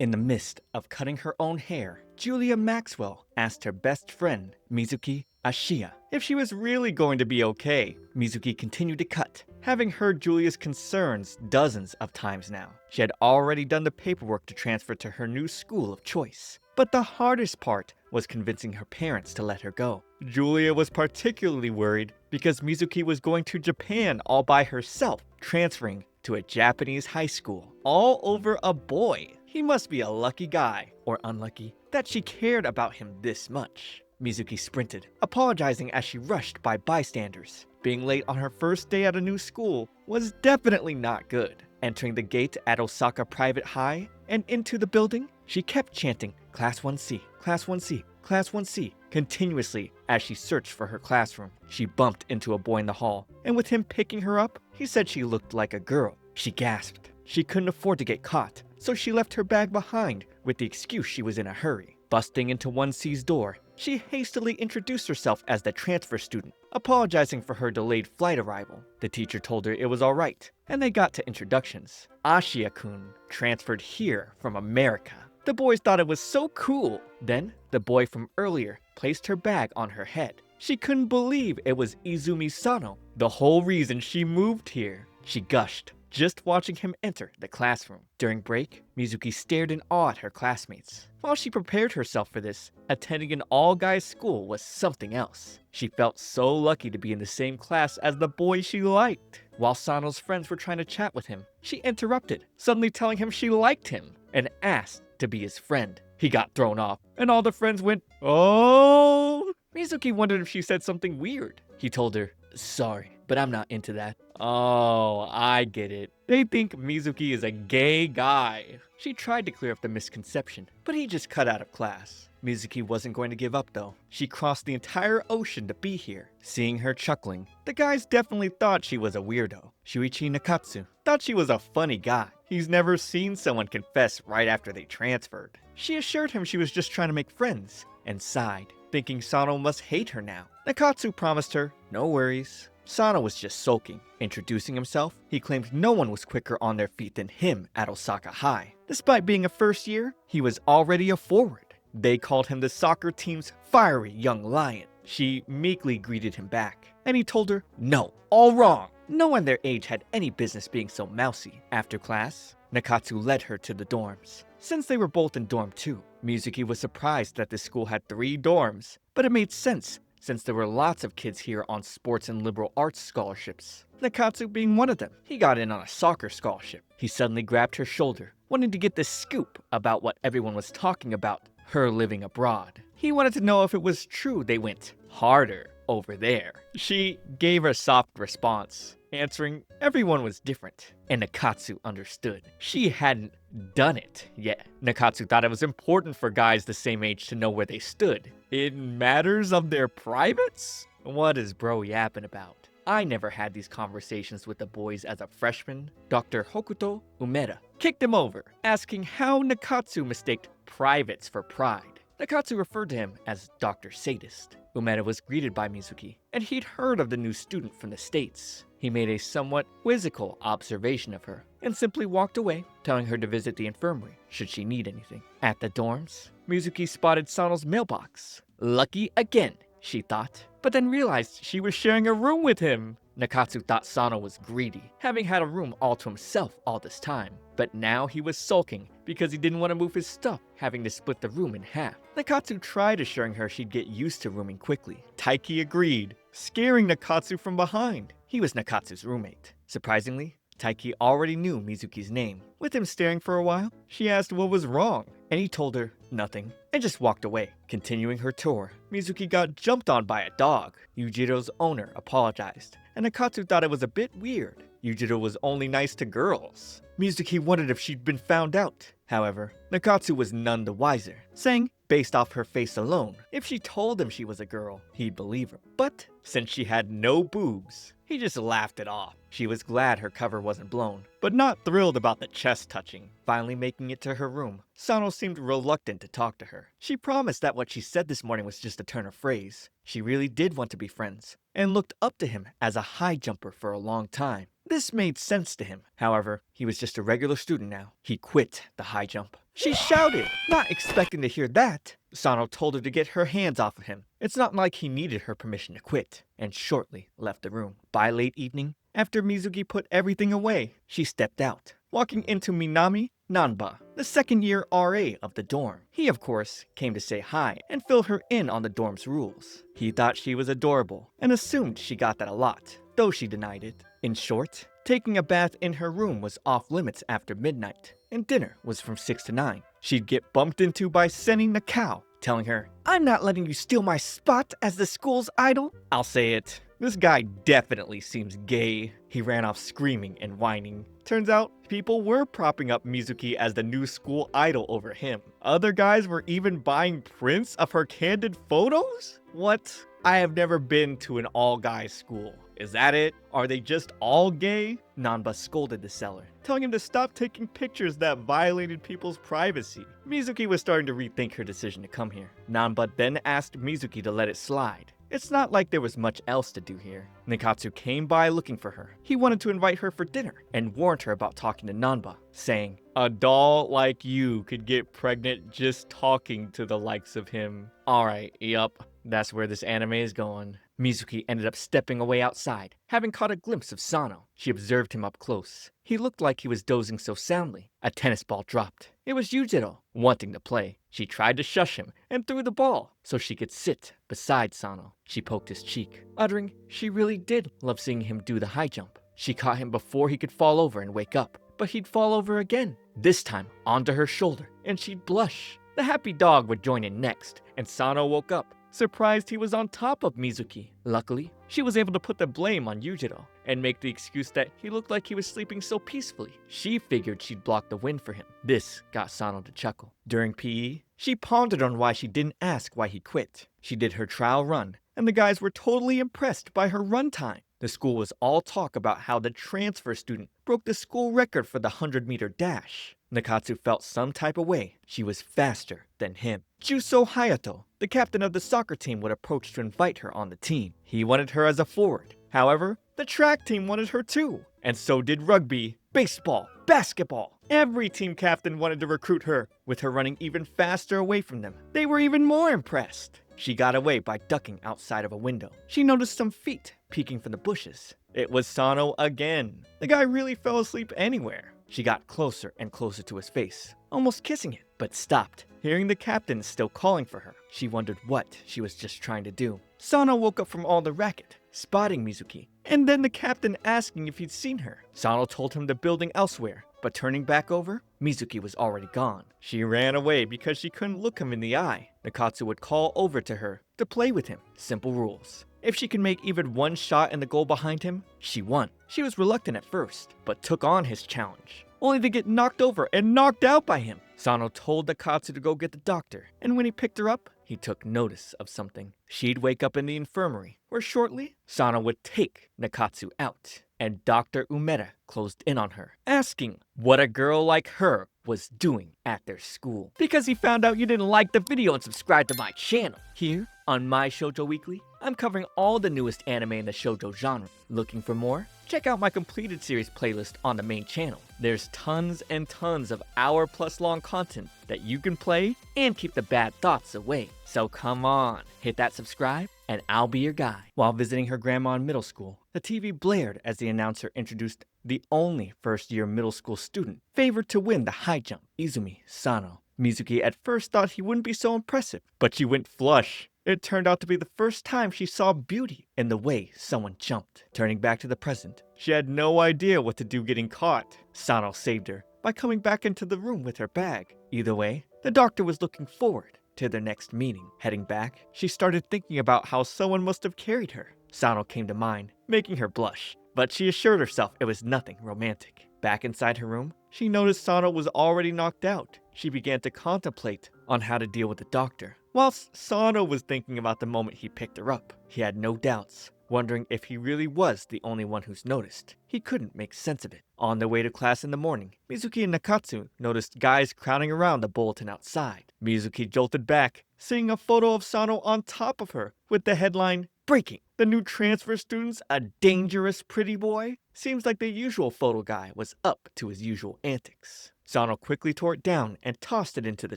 In the midst of cutting her own hair, Julia Maxwell asked her best friend, Mizuki Ashiya, if she was really going to be okay. Mizuki continued to cut, having heard Julia's concerns dozens of times now. She had already done the paperwork to transfer to her new school of choice. But the hardest part was convincing her parents to let her go. Julia was particularly worried because Mizuki was going to Japan all by herself, transferring to a Japanese high school, all over a boy. He must be a lucky guy, or unlucky, that she cared about him this much. Mizuki sprinted, apologizing as she rushed by bystanders. Being late on her first day at a new school was definitely not good. Entering the gate at Osaka Private High and into the building, she kept chanting, Class 1C, Class 1C, Class 1C, continuously as she searched for her classroom. She bumped into a boy in the hall, and with him picking her up, he said she looked like a girl. She gasped. She couldn't afford to get caught, so she left her bag behind with the excuse she was in a hurry. Busting into 1C's door, she hastily introduced herself as the transfer student, apologizing for her delayed flight arrival. The teacher told her it was alright, and they got to introductions. Ashiya-kun transferred here from America. The boys thought it was so cool. Then, the boy from earlier placed her bag on her head. She couldn't believe it was Izumi Sano, the whole reason she moved here. She gushed, just watching him enter the classroom. During break, Mizuki stared in awe at her classmates. While she prepared herself for this, attending an all-guys school was something else. She felt so lucky to be in the same class as the boy she liked. While Sano's friends were trying to chat with him, she interrupted, suddenly telling him she liked him, and asked to be his friend. He got thrown off, and all the friends went, "Oh!" Mizuki wondered if she said something weird. He told her, "Sorry, but I'm not into that." Oh, I get it. They think Mizuki is a gay guy. She tried to clear up the misconception, but he just cut out of class. Mizuki wasn't going to give up though. She crossed the entire ocean to be here. Seeing her chuckling, the guys definitely thought she was a weirdo. Shuichi Nakatsu thought she was a funny guy. He's never seen someone confess right after they transferred. She assured him she was just trying to make friends, and sighed, thinking Sano must hate her now. Nakatsu promised her, no worries. Sano was just sulking. Introducing himself, he claimed no one was quicker on their feet than him at Osaka High. Despite being a first year, he was already a forward. They called him the soccer team's fiery young lion. She meekly greeted him back, and he told her, no, all wrong. No one their age had any business being so mousy. After class, Nakatsu led her to the dorms. Since they were both in dorm 2, Mizuki was surprised that the school had 3 dorms, but it made sense since there were lots of kids here on sports and liberal arts scholarships. Nakatsu being one of them. He got in on a soccer scholarship. He suddenly grabbed her shoulder, wanting to get the scoop about what everyone was talking about, her living abroad. He wanted to know if it was true they went harder over there. She gave a soft response, answering everyone was different, and Nakatsu understood. She hadn't done it yet. Nakatsu thought it was important for guys the same age to know where they stood in matters of their privates? What is bro yapping about? I never had these conversations with the boys as a freshman. Dr. Hokuto Umeda kicked him over, asking how Nakatsu mistaked privates for pride. Nakatsu referred to him as Dr. Sadist. Umeda was greeted by Mizuki, and he'd heard of the new student from the States. He made a somewhat quizzical observation of her, and simply walked away, telling her to visit the infirmary should she need anything. At the dorms, Mizuki spotted Sano's mailbox. Lucky again, she thought, but then realized she was sharing a room with him. Nakatsu thought Sano was greedy, having had a room all to himself all this time. But now he was sulking because he didn't want to move his stuff, having to split the room in half. Nakatsu tried assuring her she'd get used to rooming quickly. Taiki agreed, scaring Nakatsu from behind. He was Nakatsu's roommate. Surprisingly, Taiki already knew Mizuki's name. With him staring for a while, she asked what was wrong, and he told her nothing, and just walked away. Continuing her tour, Mizuki got jumped on by a dog. Yujiro's owner apologized, and Nakatsu thought it was a bit weird. Yujiro was only nice to girls. Mizuki wondered if she'd been found out. However, Nakatsu was none the wiser, saying, based off her face alone, if she told him she was a girl, he'd believe her. But since she had no boobs, he just laughed it off. She was glad her cover wasn't blown, but not thrilled about the chest touching. Finally making it to her room, Sano seemed reluctant to talk to her. She promised that what she said this morning was just a turn of phrase. She really did want to be friends, and looked up to him as a high jumper for a long time. This made sense to him. However, he was just a regular student now. He quit the high jump. She shouted, not expecting to hear that. Sano told her to get her hands off of him. It's not like he needed her permission to quit, and shortly left the room. By late evening, after Mizuki put everything away, she stepped out, walking into Minami Nanba, the second-year RA of the dorm. He, of course, came to say hi and fill her in on the dorm's rules. He thought she was adorable and assumed she got that a lot, though she denied it. In short, taking a bath in her room was off limits after midnight, and dinner was from 6 to 9. She'd get bumped into by Senni Nakao, telling her, "I'm not letting you steal my spot as the school's idol." I'll say it, this guy definitely seems gay. He ran off screaming and whining. Turns out, people were propping up Mizuki as the new school idol over him. Other guys were even buying prints of her candid photos? What? I have never been to an all-guys school. Is that it? Are they just all gay? Nanba scolded the seller, telling him to stop taking pictures that violated people's privacy. Mizuki was starting to rethink her decision to come here. Nanba then asked Mizuki to let it slide. It's not like there was much else to do here. Nikatsu came by looking for her. He wanted to invite her for dinner and warned her about talking to Nanba, saying, "A doll like you could get pregnant just talking to the likes of him." Alright, yup, that's where this anime is going. Mizuki ended up stepping away outside, having caught a glimpse of Sano. She observed him up close. He looked like he was dozing so soundly. A tennis ball dropped. It was Yujiro, wanting to play. She tried to shush him and threw the ball so she could sit beside Sano. She poked his cheek, uttering she really did love seeing him do the high jump. She caught him before he could fall over and wake up, but he'd fall over again, this time onto her shoulder, and she'd blush. The happy dog would join in next, and Sano woke up, surprised he was on top of Mizuki. Luckily, she was able to put the blame on Yujiro and make the excuse that he looked like he was sleeping so peacefully. She figured she'd block the wind for him. This got Sano to chuckle. During PE, she pondered on why she didn't ask why he quit. She did her trial run, and the guys were totally impressed by her run time. The school was all talk about how the transfer student broke the school record for the 100-meter dash. Nikatsu felt some type of way. She was faster than him. Juso Hayato, the captain of the soccer team, would approach to invite her on the team. He wanted her as a forward. However, the track team wanted her too. And so did rugby, baseball, basketball. Every team captain wanted to recruit her, with her running even faster away from them. They were even more impressed. She got away by ducking outside of a window. She noticed some feet peeking from the bushes. It was Sano again. The guy really fell asleep anywhere. She got closer and closer to his face, almost kissing it, but stopped, hearing the captain still calling for her. She wondered what she was just trying to do. Sano woke up from all the racket, spotting Mizuki, and then the captain asking if he'd seen her. Sano told him the building elsewhere, but turning back over, Mizuki was already gone. She ran away because she couldn't look him in the eye. Nikatsu would call over to her to play with him. Simple rules. If she could make even one shot in the goal behind him, she won. She was reluctant at first, but took on his challenge, only to get knocked over and knocked out by him. Sano told Nikatsu to go get the doctor, and when he picked her up, he took notice of something. She'd wake up in the infirmary, where shortly, Sano would take Nikatsu out, and Dr. Umeda closed in on her, asking what a girl like her was doing at their school. Because he found out you didn't like the video and subscribe to my channel. Here, on My Shoujo Weekly, I'm covering all the newest anime in the shoujo genre. Looking for more? Check out my completed series playlist on the main channel. There's tons and tons of hour-plus long content that you can play and keep the bad thoughts away. So come on, hit that subscribe and I'll be your guy. While visiting her grandma in middle school, the TV blared as the announcer introduced the only first-year middle school student favored to win the high jump, Izumi Sano. Mizuki at first thought he wouldn't be so impressive, but she went flush. It turned out to be the first time she saw beauty in the way someone jumped. Turning back to the present, she had no idea what to do getting caught. Sano saved her by coming back into the room with her bag. Either way, the doctor was looking forward to their next meeting. Heading back, she started thinking about how someone must have carried her. Sano came to mind, making her blush, but she assured herself it was nothing romantic. Back inside her room, she noticed Sano was already knocked out. She began to contemplate on how to deal with the doctor. Whilst Sano was thinking about the moment he picked her up, he had no doubts, wondering if he really was the only one who's noticed. He couldn't make sense of it. On their way to class in the morning, Mizuki and Nakatsu noticed guys crowding around the bulletin outside. Mizuki jolted back, seeing a photo of Sano on top of her, with the headline, "Breaking! The new transfer student's a dangerous pretty boy." Seems like the usual photo guy was up to his usual antics. Sano quickly tore it down and tossed it into the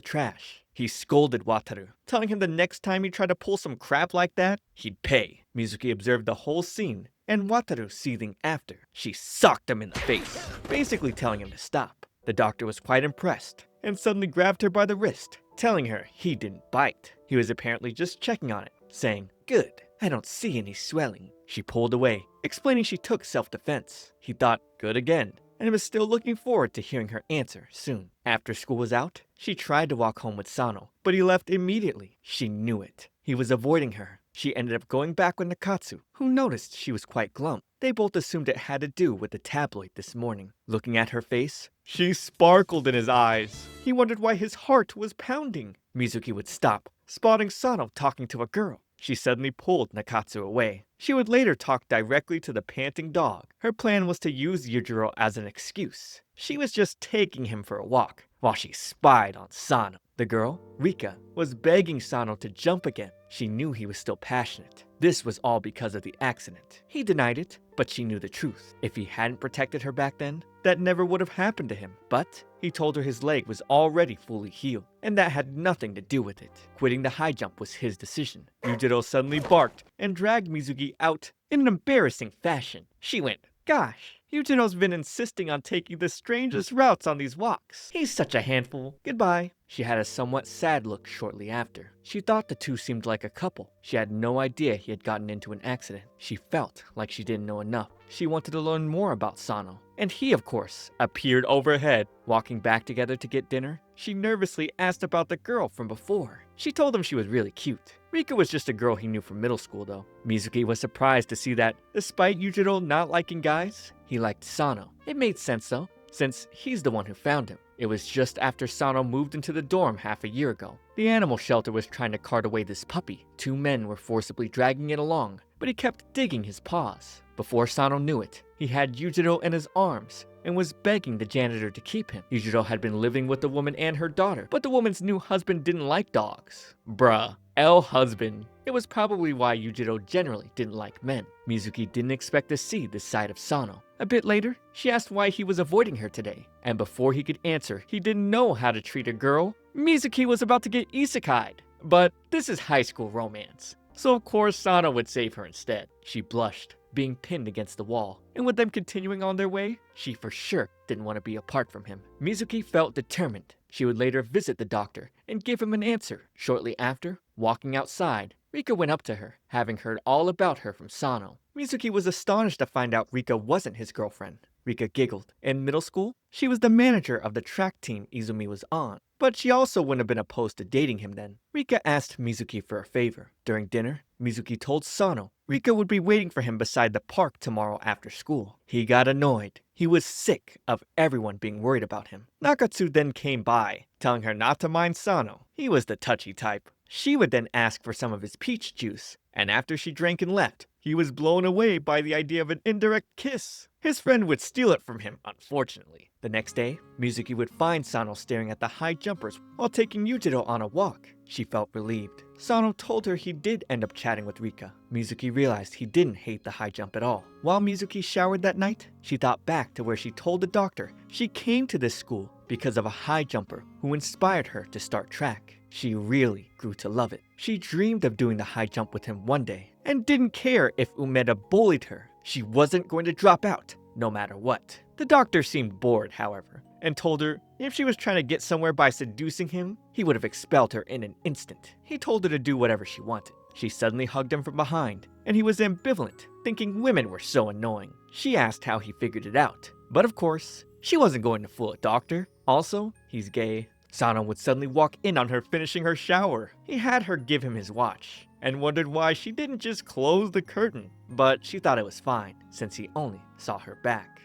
trash. He scolded Wataru, telling him the next time he tried to pull some crap like that, he'd pay. Mizuki observed the whole scene, and Wataru seething after. She socked him in the face, basically telling him to stop. The doctor was quite impressed, and suddenly grabbed her by the wrist, telling her he didn't bite. He was apparently just checking on it, saying, "Good, I don't see any swelling." She pulled away, explaining she took self-defense. He thought, good again, and was still looking forward to hearing her answer soon. After school was out, she tried to walk home with Sano, but he left immediately. She knew it. He was avoiding her. She ended up going back with Nakatsu, who noticed she was quite glum. They both assumed it had to do with the tabloid this morning. Looking at her face, she sparkled in his eyes. He wondered why his heart was pounding. Mizuki would stop, spotting Sano talking to a girl. She suddenly pulled Nakatsu away. She would later talk directly to the panting dog. Her plan was to use Yujiro as an excuse. She was just taking him for a walk, while she spied on Sano. The girl, Rika, was begging Sano to jump again. She knew he was still passionate. This was all because of the accident. He denied it, but she knew the truth. If he hadn't protected her back then, that never would have happened to him. But he told her his leg was already fully healed, and that had nothing to do with it. Quitting the high jump was his decision. Yujiro suddenly barked and dragged Mizuki out in an embarrassing fashion. She went, "Gosh, Yujiro's been insisting on taking the strangest routes on these walks. He's such a handful. Goodbye." She had a somewhat sad look shortly after. She thought the two seemed like a couple. She had no idea he had gotten into an accident. She felt like she didn't know enough. She wanted to learn more about Sano. And he, of course, appeared overhead. Walking back together to get dinner, she nervously asked about the girl from before. She told him she was really cute. Rika was just a girl he knew from middle school though. Mizuki was surprised to see that, despite Yujiro not liking guys, he liked Sano. It made sense though, since he's the one who found him. It was just after Sano moved into the dorm half a year ago. The animal shelter was trying to cart away this puppy. Two men were forcibly dragging it along, but he kept digging his paws. Before Sano knew it, he had Yujiro in his arms and was begging the janitor to keep him. Yujiro had been living with the woman and her daughter, but the woman's new husband didn't like dogs. Bruh. Husband. It was probably why Yujiro generally didn't like men. Mizuki didn't expect to see this side of Sano. A bit later, she asked why he was avoiding her today, and before he could answer, he didn't know how to treat a girl. Mizuki was about to get isekai'd. But this is high school romance, so of course Sano would save her instead. She blushed, being pinned against the wall, and with them continuing on their way, she for sure didn't want to be apart from him. Mizuki felt determined. She would later visit the doctor and give him an answer. Shortly after, walking outside, Rika went up to her, having heard all about her from Sano. Mizuki was astonished to find out Rika wasn't his girlfriend. Rika giggled. In middle school, she was the manager of the track team Izumi was on, but she also wouldn't have been opposed to dating him then. Rika asked Mizuki for a favor. During dinner, Mizuki told Sano Rika would be waiting for him beside the park tomorrow after school. He got annoyed. He was sick of everyone being worried about him. Nakatsu then came by, telling her not to mind Sano. He was the touchy type. She would then ask for some of his peach juice, and after she drank and left, he was blown away by the idea of an indirect kiss. His friend would steal it from him, unfortunately. The next day, Mizuki would find Sano staring at the high jumpers while taking Yujiro on a walk. She felt relieved. Sano told her he did end up chatting with Rika. Mizuki realized he didn't hate the high jump at all. While Mizuki showered that night, she thought back to where she told the doctor she came to this school because of a high jumper who inspired her to start track. She really grew to love it. She dreamed of doing the high jump with him one day, and didn't care if Umeda bullied her. She wasn't going to drop out, no matter what. The doctor seemed bored, however, and told her if she was trying to get somewhere by seducing him, he would have expelled her in an instant. He told her to do whatever she wanted. She suddenly hugged him from behind, and he was ambivalent, thinking women were so annoying. She asked how he figured it out, but of course, she wasn't going to fool a doctor. Also, he's gay. Sano would suddenly walk in on her finishing her shower. He had her give him his watch, and wondered why she didn't just close the curtain, but she thought it was fine, since he only saw her back.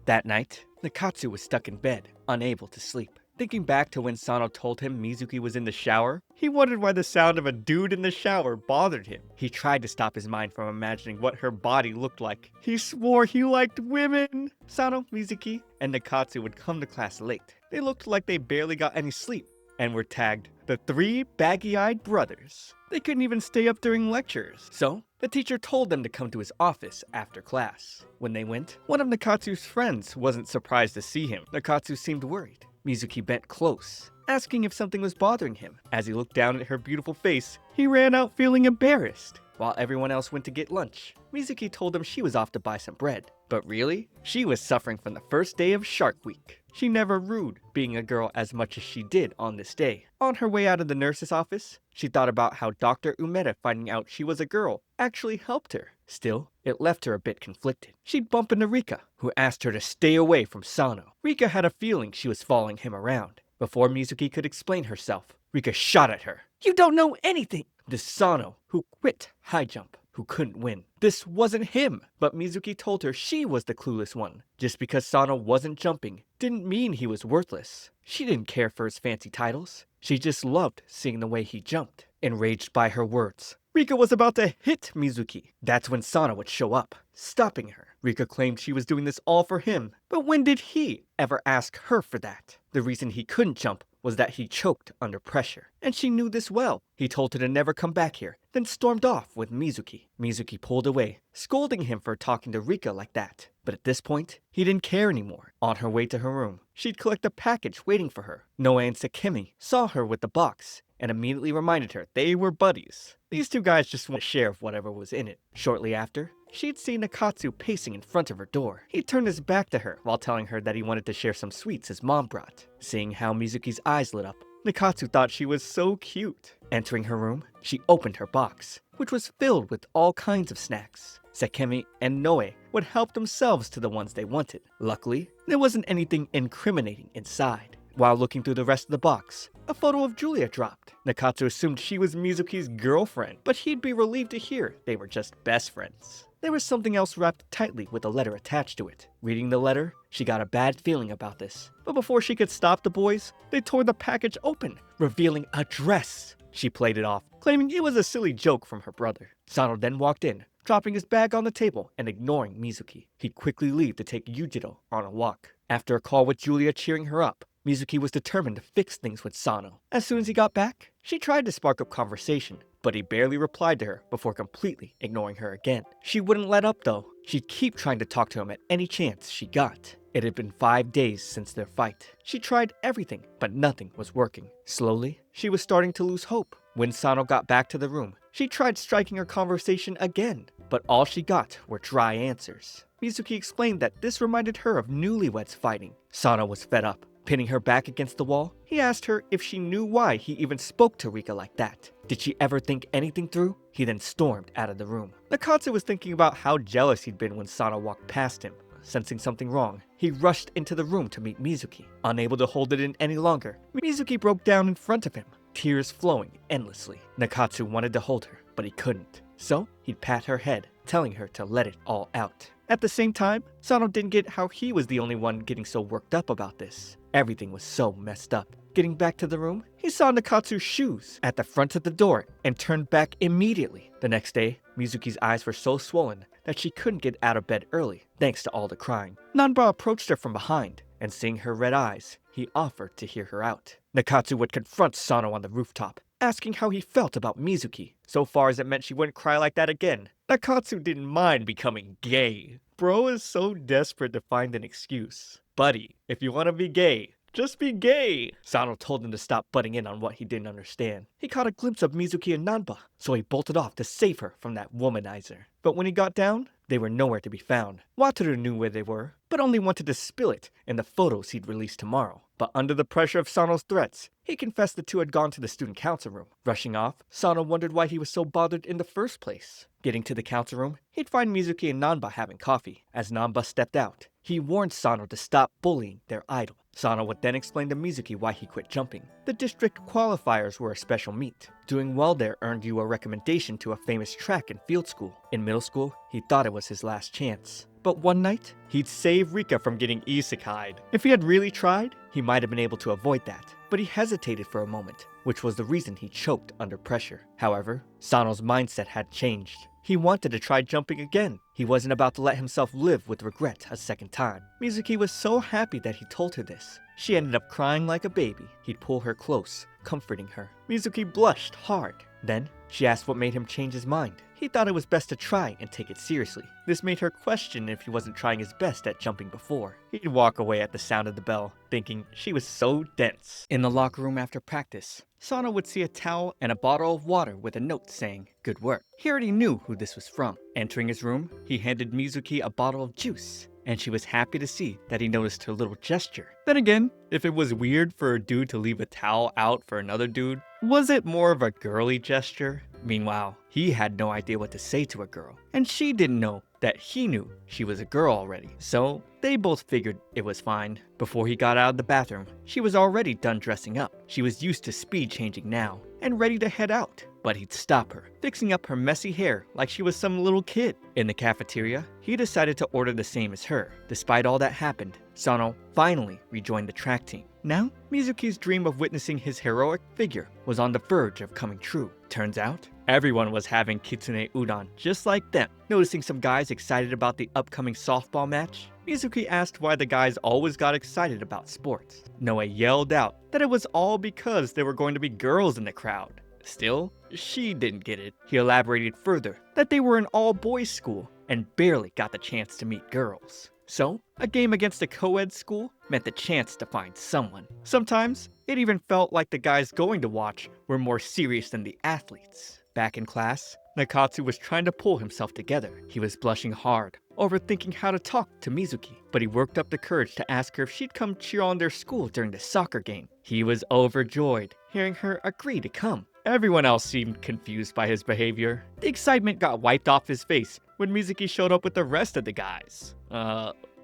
That night, Nakatsu was stuck in bed, unable to sleep. Thinking back to when Sano told him Mizuki was in the shower, he wondered why the sound of a dude in the shower bothered him. He tried to stop his mind from imagining what her body looked like. He swore he liked women! Sano, Mizuki, and Nakatsu would come to class late. They looked like they barely got any sleep, and were tagged the three baggy-eyed brothers. They couldn't even stay up during lectures. So, the teacher told them to come to his office after class. When they went, one of Nakatsu's friends wasn't surprised to see him. Nakatsu seemed worried. Mizuki bent close, asking if something was bothering him. As he looked down at her beautiful face, he ran out feeling embarrassed. While everyone else went to get lunch, Mizuki told him she was off to buy some bread. But really, she was suffering from the first day of Shark Week. She never rued being a girl as much as she did on this day. On her way out of the nurse's office, she thought about how Dr. Umeda finding out she was a girl actually helped her. Still, it left her a bit conflicted. She'd bump into Rika, who asked her to stay away from Sano. Rika had a feeling she was following him around. Before Mizuki could explain herself, Rika shot at her. "You don't know anything!" This Sano, who quit high jump, who couldn't win. This wasn't him, but Mizuki told her she was the clueless one. Just because Sano wasn't jumping didn't mean he was worthless. She didn't care for his fancy titles. She just loved seeing the way he jumped. Enraged by her words, Rika was about to hit Mizuki. That's when Sano would show up, stopping her. Rika claimed she was doing this all for him, but when did he ever ask her for that? The reason he couldn't jump was that he choked under pressure, and she knew this well. He told her to never come back here, then stormed off with Mizuki. Mizuki pulled away, scolding him for talking to Rika like that. But at this point, he didn't care anymore. On her way to her room, she'd collect a package waiting for her. Noe and Sakemi saw her with the box, and immediately reminded her they were buddies. These two guys just want to share of whatever was in it. Shortly after, she'd seen Nakatsu pacing in front of her door. He turned his back to her while telling her that he wanted to share some sweets his mom brought. Seeing how Mizuki's eyes lit up, Nakatsu thought she was so cute. Entering her room, she opened her box, which was filled with all kinds of snacks. Sakemi and Noe would help themselves to the ones they wanted. Luckily, there wasn't anything incriminating inside. While looking through the rest of the box, a photo of Julia dropped. Nakatsu assumed she was Mizuki's girlfriend, but he'd be relieved to hear they were just best friends. There was something else wrapped tightly with a letter attached to it. Reading the letter, she got a bad feeling about this. But before she could stop the boys, they tore the package open, revealing a dress. She played it off, claiming it was a silly joke from her brother. Sano then walked in, dropping his bag on the table and ignoring Mizuki. He'd quickly leave to take Yujiro on a walk. After a call with Julia cheering her up, Mizuki was determined to fix things with Sano. As soon as he got back, she tried to spark up conversation, but he barely replied to her before completely ignoring her again. She wouldn't let up though. She'd keep trying to talk to him at any chance she got. It had been 5 days since their fight. She tried everything, but nothing was working. Slowly, she was starting to lose hope. When Sano got back to the room, she tried striking her conversation again, but all she got were dry answers. Mizuki explained that this reminded her of newlyweds fighting. Sano was fed up. Pinning her back against the wall, he asked her if she knew why he even spoke to Rika like that. Did she ever think anything through? He then stormed out of the room. Nakatsu was thinking about how jealous he'd been when Sano walked past him. Sensing something wrong, he rushed into the room to meet Mizuki. Unable to hold it in any longer, Mizuki broke down in front of him, tears flowing endlessly. Nakatsu wanted to hold her, but he couldn't. So, he'd pat her head, telling her to let it all out. At the same time, Sano didn't get how he was the only one getting so worked up about this. Everything was so messed up. Getting back to the room, he saw Nakatsu's shoes at the front of the door and turned back immediately. The next day, Mizuki's eyes were so swollen that she couldn't get out of bed early, thanks to all the crying. Nanba approached her from behind, and seeing her red eyes, he offered to hear her out. Nakatsu would confront Sano on the rooftop, asking how he felt about Mizuki, so far as it meant she wouldn't cry like that again. Nakatsu didn't mind becoming gay. Bro is so desperate to find an excuse. Buddy, if you want to be gay, just be gay. Sano told him to stop butting in on what he didn't understand. He caught a glimpse of Mizuki and Nanba, so he bolted off to save her from that womanizer. But when he got down, they were nowhere to be found. Wataru knew where they were, but only wanted to spill it in the photos he'd release tomorrow. But under the pressure of Sano's threats, he confessed the two had gone to the student council room. Rushing off, Sano wondered why he was so bothered in the first place. Getting to the council room, he'd find Mizuki and Nanba having coffee. As Nanba stepped out, he warned Sano to stop bullying their idol. Sano would then explain to Mizuki why he quit jumping. The district qualifiers were a special meet. Doing well there earned you a recommendation to a famous track and field school. In middle school, he thought it was his last chance. But one night, he'd save Rika from getting isekai'd. If he had really tried, he might have been able to avoid that. But he hesitated for a moment, which was the reason he choked under pressure. However, Sano's mindset had changed. He wanted to try jumping again. He wasn't about to let himself live with regret a second time. Mizuki was so happy that he told her this. She ended up crying like a baby. He'd pull her close, comforting her. Mizuki blushed hard. Then, she asked what made him change his mind. He thought it was best to try and take it seriously. This made her question if he wasn't trying his best at jumping before. He'd walk away at the sound of the bell, thinking she was so dense. In the locker room after practice, Sano would see a towel and a bottle of water with a note saying, "Good work." He already knew who this was from. Entering his room, he handed Mizuki a bottle of juice, and she was happy to see that he noticed her little gesture. Then again, if it was weird for a dude to leave a towel out for another dude, was it more of a girly gesture? Meanwhile, he had no idea what to say to a girl, and she didn't know that he knew she was a girl already. So they both figured it was fine. Before he got out of the bathroom, she was already done dressing up. She was used to speed changing now and ready to head out. But he'd stop her, fixing up her messy hair like she was some little kid. In the cafeteria, he decided to order the same as her. Despite all that happened, Sano finally rejoined the track team. Now, Mizuki's dream of witnessing his heroic figure was on the verge of coming true. Turns out, everyone was having kitsune udon just like them. Noticing some guys excited about the upcoming softball match, Mizuki asked why the guys always got excited about sports. Noe yelled out that it was all because there were going to be girls in the crowd. Still, she didn't get it. He elaborated further that they were an all-boys school and barely got the chance to meet girls. So, a game against a co-ed school meant the chance to find someone. Sometimes, it even felt like the guys going to watch were more serious than the athletes. Back in class, Nakatsu was trying to pull himself together. He was blushing hard, overthinking how to talk to Mizuki, but he worked up the courage to ask her if she'd come cheer on their school during the soccer game. He was overjoyed, hearing her agree to come. Everyone else seemed confused by his behavior. The excitement got wiped off his face when Mizuki showed up with the rest of the guys.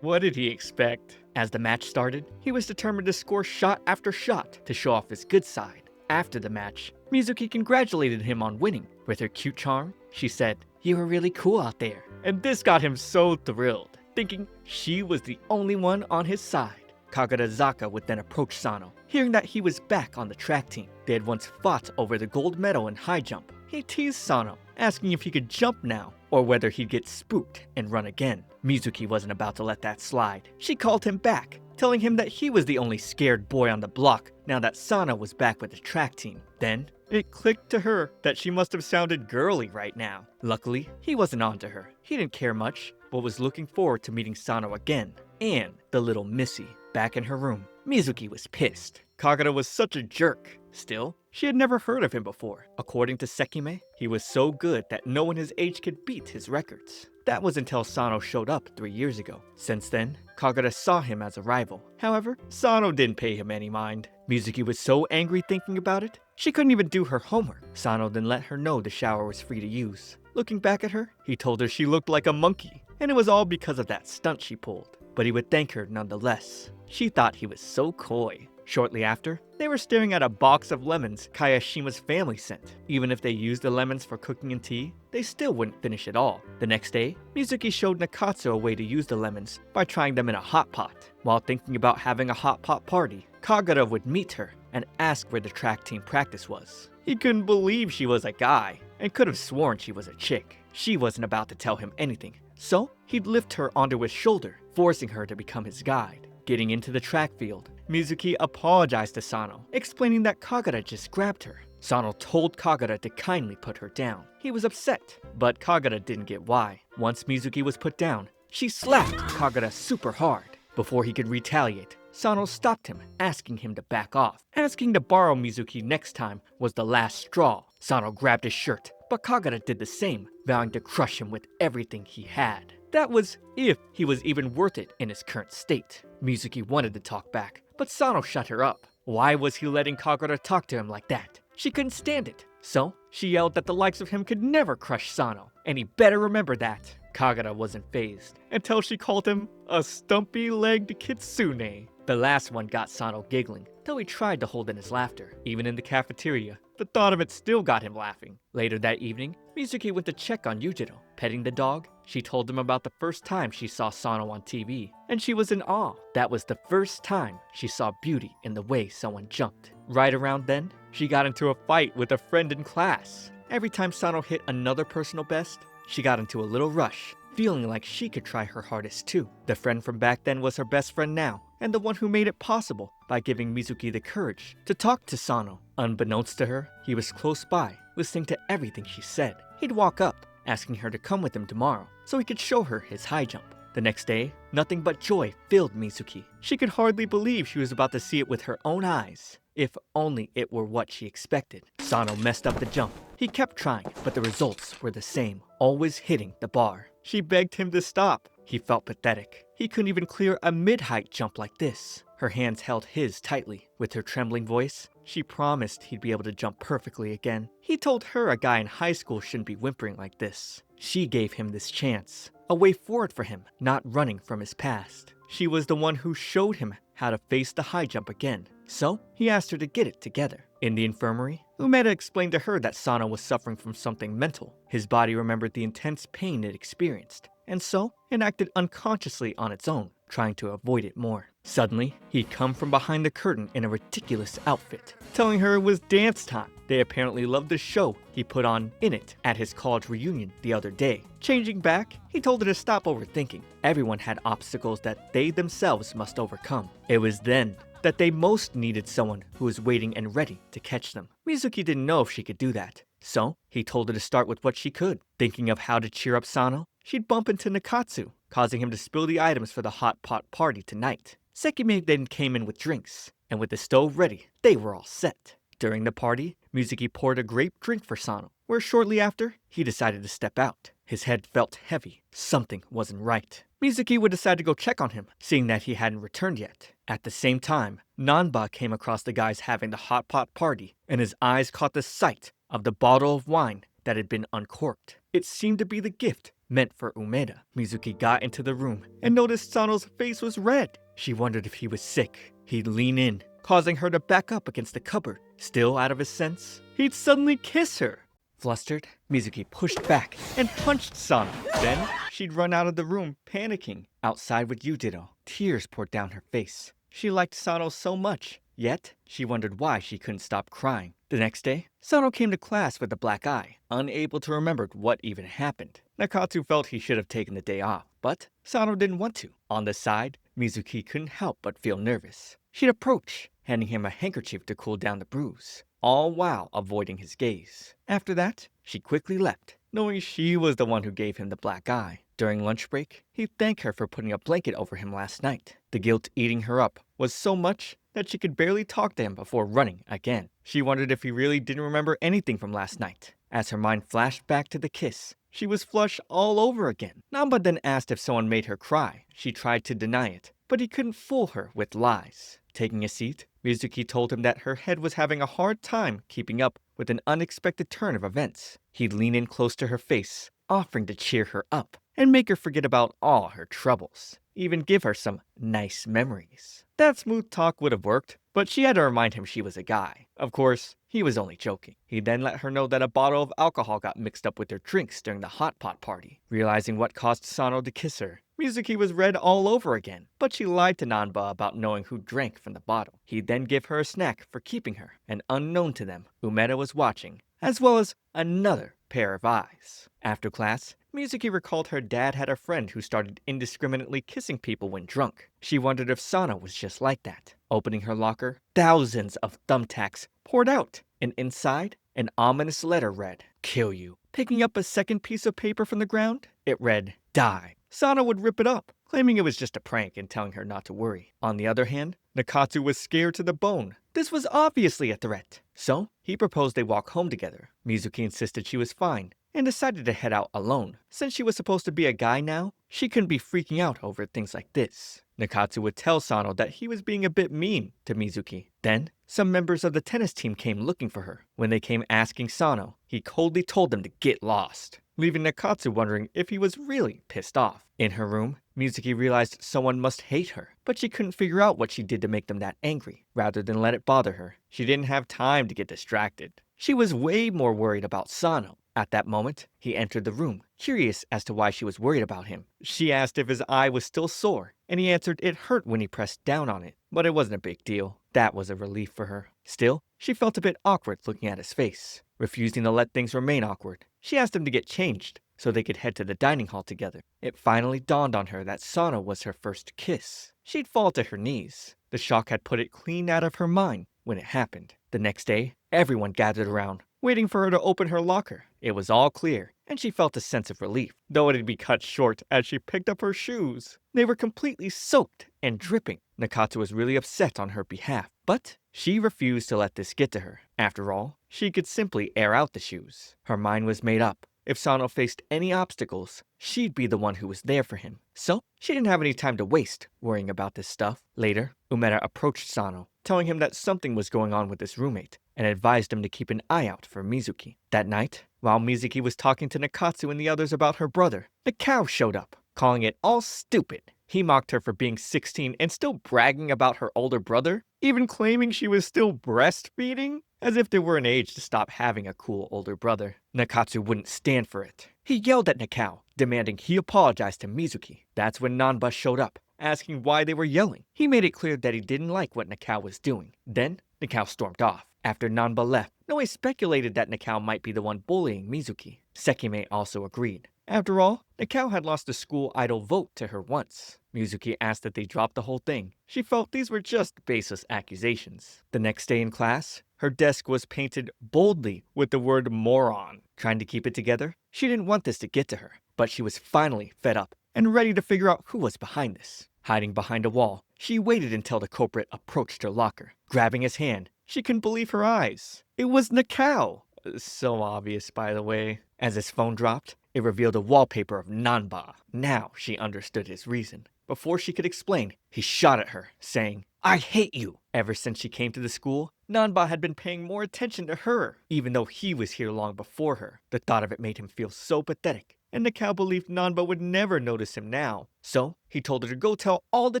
What did he expect? As the match started, he was determined to score shot after shot to show off his good side. After the match, Mizuki congratulated him on winning. With her cute charm, she said, "You were really cool out there." And this got him so thrilled, thinking she was the only one on his side. Kagarazaka would then approach Sano, hearing that he was back on the track team. They had once fought over the gold medal in high jump. He teased Sano, asking if he could jump now, or whether he'd get spooked and run again. Mizuki wasn't about to let that slide. She called him back, telling him that he was the only scared boy on the block now that Sano was back with the track team. Then, it clicked to her that she must have sounded girly right now. Luckily, he wasn't onto her. He didn't care much, but was looking forward to meeting Sano again, and the little Missy. Back in her room, Mizuki was pissed. Kagura was such a jerk. Still, she had never heard of him before. According to Sekime, he was so good that no one his age could beat his records. That was until Sano showed up 3 years ago. Since then, Kagura saw him as a rival. However, Sano didn't pay him any mind. Mizuki was so angry thinking about it, she couldn't even do her homework. Sano then let her know the shower was free to use. Looking back at her, he told her she looked like a monkey, and it was all because of that stunt she pulled. But he would thank her nonetheless. She thought he was so coy. Shortly after, they were staring at a box of lemons Kayashima's family sent. Even if they used the lemons for cooking and tea, they still wouldn't finish it all. The next day, Mizuki showed Nakatsu a way to use the lemons by trying them in a hot pot. While thinking about having a hot pot party, Kagura would meet her and ask where the track team practice was. He couldn't believe she was a guy and could have sworn she was a chick. She wasn't about to tell him anything, so he'd lift her onto his shoulder, forcing her to become his guide. Getting into the track field, Mizuki apologized to Sano, explaining that Kagura just grabbed her. Sano told Kagura to kindly put her down. He was upset, but Kagura didn't get why. Once Mizuki was put down, she slapped Kagura super hard. Before he could retaliate, Sano stopped him, asking him to back off. Asking to borrow Mizuki next time was the last straw. Sano grabbed his shirt, but Kagura did the same, vowing to crush him with everything he had. That was if he was even worth it in his current state. Mizuki wanted to talk back, but Sano shut her up. Why was he letting Kagura talk to him like that? She couldn't stand it. So, she yelled that the likes of him could never crush Sano, and he better remember that. Kagura wasn't fazed, until she called him a stumpy-legged kitsune. The last one got Sano giggling, though he tried to hold in his laughter. Even in the cafeteria, the thought of it still got him laughing. Later that evening, Mizuki went to check on Yujiro. Petting the dog, she told him about the first time she saw Sano on TV, and she was in awe. That was the first time she saw beauty in the way someone jumped. Right around then, she got into a fight with a friend in class. Every time Sano hit another personal best, she got into a little rush, feeling like she could try her hardest too. The friend from back then was her best friend now, and the one who made it possible by giving Mizuki the courage to talk to Sano Unbeknownst to her, he was close by, listening to everything she said. He'd walk up, asking her to come with him tomorrow, so he could show her his high jump. The next day, nothing but joy filled Mizuki. She could hardly believe she was about to see it with her own eyes. If only it were what she expected. Sano messed up the jump. He kept trying, but the results were the same, always hitting the bar. She begged him to stop. He felt pathetic. He couldn't even clear a mid-height jump like this. Her hands held his tightly. With her trembling voice, she promised he'd be able to jump perfectly again. He told her a guy in high school shouldn't be whimpering like this. She gave him this chance, a way forward for him, not running from his past. She was the one who showed him how to face the high jump again. So, he asked her to get it together. In the infirmary, Umeda explained to her that Sano was suffering from something mental. His body remembered the intense pain it experienced, and so it acted unconsciously on its own, trying to avoid it more. Suddenly, he'd come from behind the curtain in a ridiculous outfit, telling her it was dance time. They apparently loved the show he put on in it at his college reunion the other day. Changing back, he told her to stop overthinking. Everyone had obstacles that they themselves must overcome. It was then that they most needed someone who was waiting and ready to catch them. Mizuki didn't know if she could do that, so he told her to start with what she could. Thinking of how to cheer up Sano, she'd bump into Nakatsu, causing him to spill the items for the hot pot party tonight. Sekime then came in with drinks, and with the stove ready, they were all set. During the party, Mizuki poured a grape drink for Sano, where shortly after, he decided to step out. His head felt heavy. Something wasn't right. Mizuki would decide to go check on him, seeing that he hadn't returned yet. At the same time, Nanba came across the guys having the hot pot party, and his eyes caught the sight of the bottle of wine that had been uncorked. It seemed to be the gift meant for Umeda. Mizuki got into the room and noticed Sano's face was red. She wondered if he was sick. He'd lean in, causing her to back up against the cupboard. Still out of his sense, he'd suddenly kiss her. Flustered, Mizuki pushed back and punched Sano. Then, she'd run out of the room, panicking. Outside with Yujiro, tears poured down her face. She liked Sano so much, yet she wondered why she couldn't stop crying. The next day, Sano came to class with a black eye, unable to remember what even happened. Nakatsu felt he should have taken the day off, but Sano didn't want to. On the side, Mizuki couldn't help but feel nervous. She'd approach, handing him a handkerchief to cool down the bruise, all while avoiding his gaze. After that, she quickly left, knowing she was the one who gave him the black eye. During lunch break, he'd thank her for putting a blanket over him last night. The guilt eating her up was so much that she could barely talk to him before running again. She wondered if he really didn't remember anything from last night. As her mind flashed back to the kiss, she was flushed all over again. Namba then asked if someone made her cry. She tried to deny it, but he couldn't fool her with lies. Taking a seat, Mizuki told him that her head was having a hard time keeping up with an unexpected turn of events. He'd lean in close to her face, offering to cheer her up and make her forget about all her troubles, even give her some nice memories. That smooth talk would have worked, but she had to remind him she was a guy. Of course, he was only joking. He then let her know that a bottle of alcohol got mixed up with their drinks during the hot pot party. Realizing what caused Sano to kiss her, Mizuki was red all over again, but she lied to Nanba about knowing who drank from the bottle. He'd then give her a snack for keeping her, and unknown to them, Umeda was watching, as well as another pair of eyes. After class, Mizuki recalled her dad had a friend who started indiscriminately kissing people when drunk. She wondered if Sano was just like that. Opening her locker, thousands of thumbtacks poured out, and inside, an ominous letter read, "Kill you." Picking up a second piece of paper from the ground, it read, "Die." Sano would rip it up, claiming it was just a prank and telling her not to worry. On the other hand, Nakatsu was scared to the bone. This was obviously a threat. So, he proposed they walk home together. Mizuki insisted she was fine, and decided to head out alone. Since she was supposed to be a guy now, she couldn't be freaking out over things like this. Nakatsu would tell Sano that he was being a bit mean to Mizuki. Then, some members of the tennis team came looking for her. When they came asking Sano, he coldly told them to get lost, leaving Nakatsu wondering if he was really pissed off. In her room, Mizuki realized someone must hate her, but she couldn't figure out what she did to make them that angry. Rather than let it bother her, she didn't have time to get distracted. She was way more worried about Sano. At that moment, he entered the room, curious as to why she was worried about him. She asked if his eye was still sore, and he answered it hurt when he pressed down on it, but it wasn't a big deal. That was a relief for her. Still, she felt a bit awkward looking at his face. Refusing to let things remain awkward, she asked him to get changed so they could head to the dining hall together. It finally dawned on her that Sano was her first kiss. She'd fall to her knees. The shock had put it clean out of her mind when it happened. The next day, everyone gathered around, waiting for her to open her locker. It was all clear, and she felt a sense of relief, though it had been cut short as she picked up her shoes. They were completely soaked and dripping. Nakatsu was really upset on her behalf, but she refused to let this get to her. After all, she could simply air out the shoes. Her mind was made up. If Sano faced any obstacles, she'd be the one who was there for him. So, she didn't have any time to waste worrying about this stuff. Later, Umeda approached Sano, telling him that something was going on with his roommate, and advised him to keep an eye out for Mizuki. That night, while Mizuki was talking to Nakatsu and the others about her brother, Nakao showed up, calling it all stupid. He mocked her for being 16 and still bragging about her older brother, even claiming she was still breastfeeding, as if there were an age to stop having a cool older brother. Nakatsu wouldn't stand for it. He yelled at Nakao, demanding he apologize to Mizuki. That's when Nanba showed up, asking why they were yelling. He made it clear that he didn't like what Nakao was doing. Then, Nakao stormed off. After Nanba left, Noe speculated that Nakao might be the one bullying Mizuki. Sekime also agreed. After all, Nakao had lost the school idol vote to her once. Mizuki asked that they drop the whole thing. She felt these were just baseless accusations. The next day in class, her desk was painted boldly with the word moron. Trying to keep it together, she didn't want this to get to her, but she was finally fed up and ready to figure out who was behind this. Hiding behind a wall, she waited until the culprit approached her locker. Grabbing his hand, she couldn't believe her eyes. It was Nakao. So obvious, by the way. As his phone dropped, it revealed a wallpaper of Nanba. Now she understood his reason. Before she could explain, he shot at her, saying, "I hate you!" Ever since she came to the school, Nanba had been paying more attention to her, even though he was here long before her. The thought of it made him feel so pathetic, and Nakao believed Nanba would never notice him now. So, he told her to go tell all the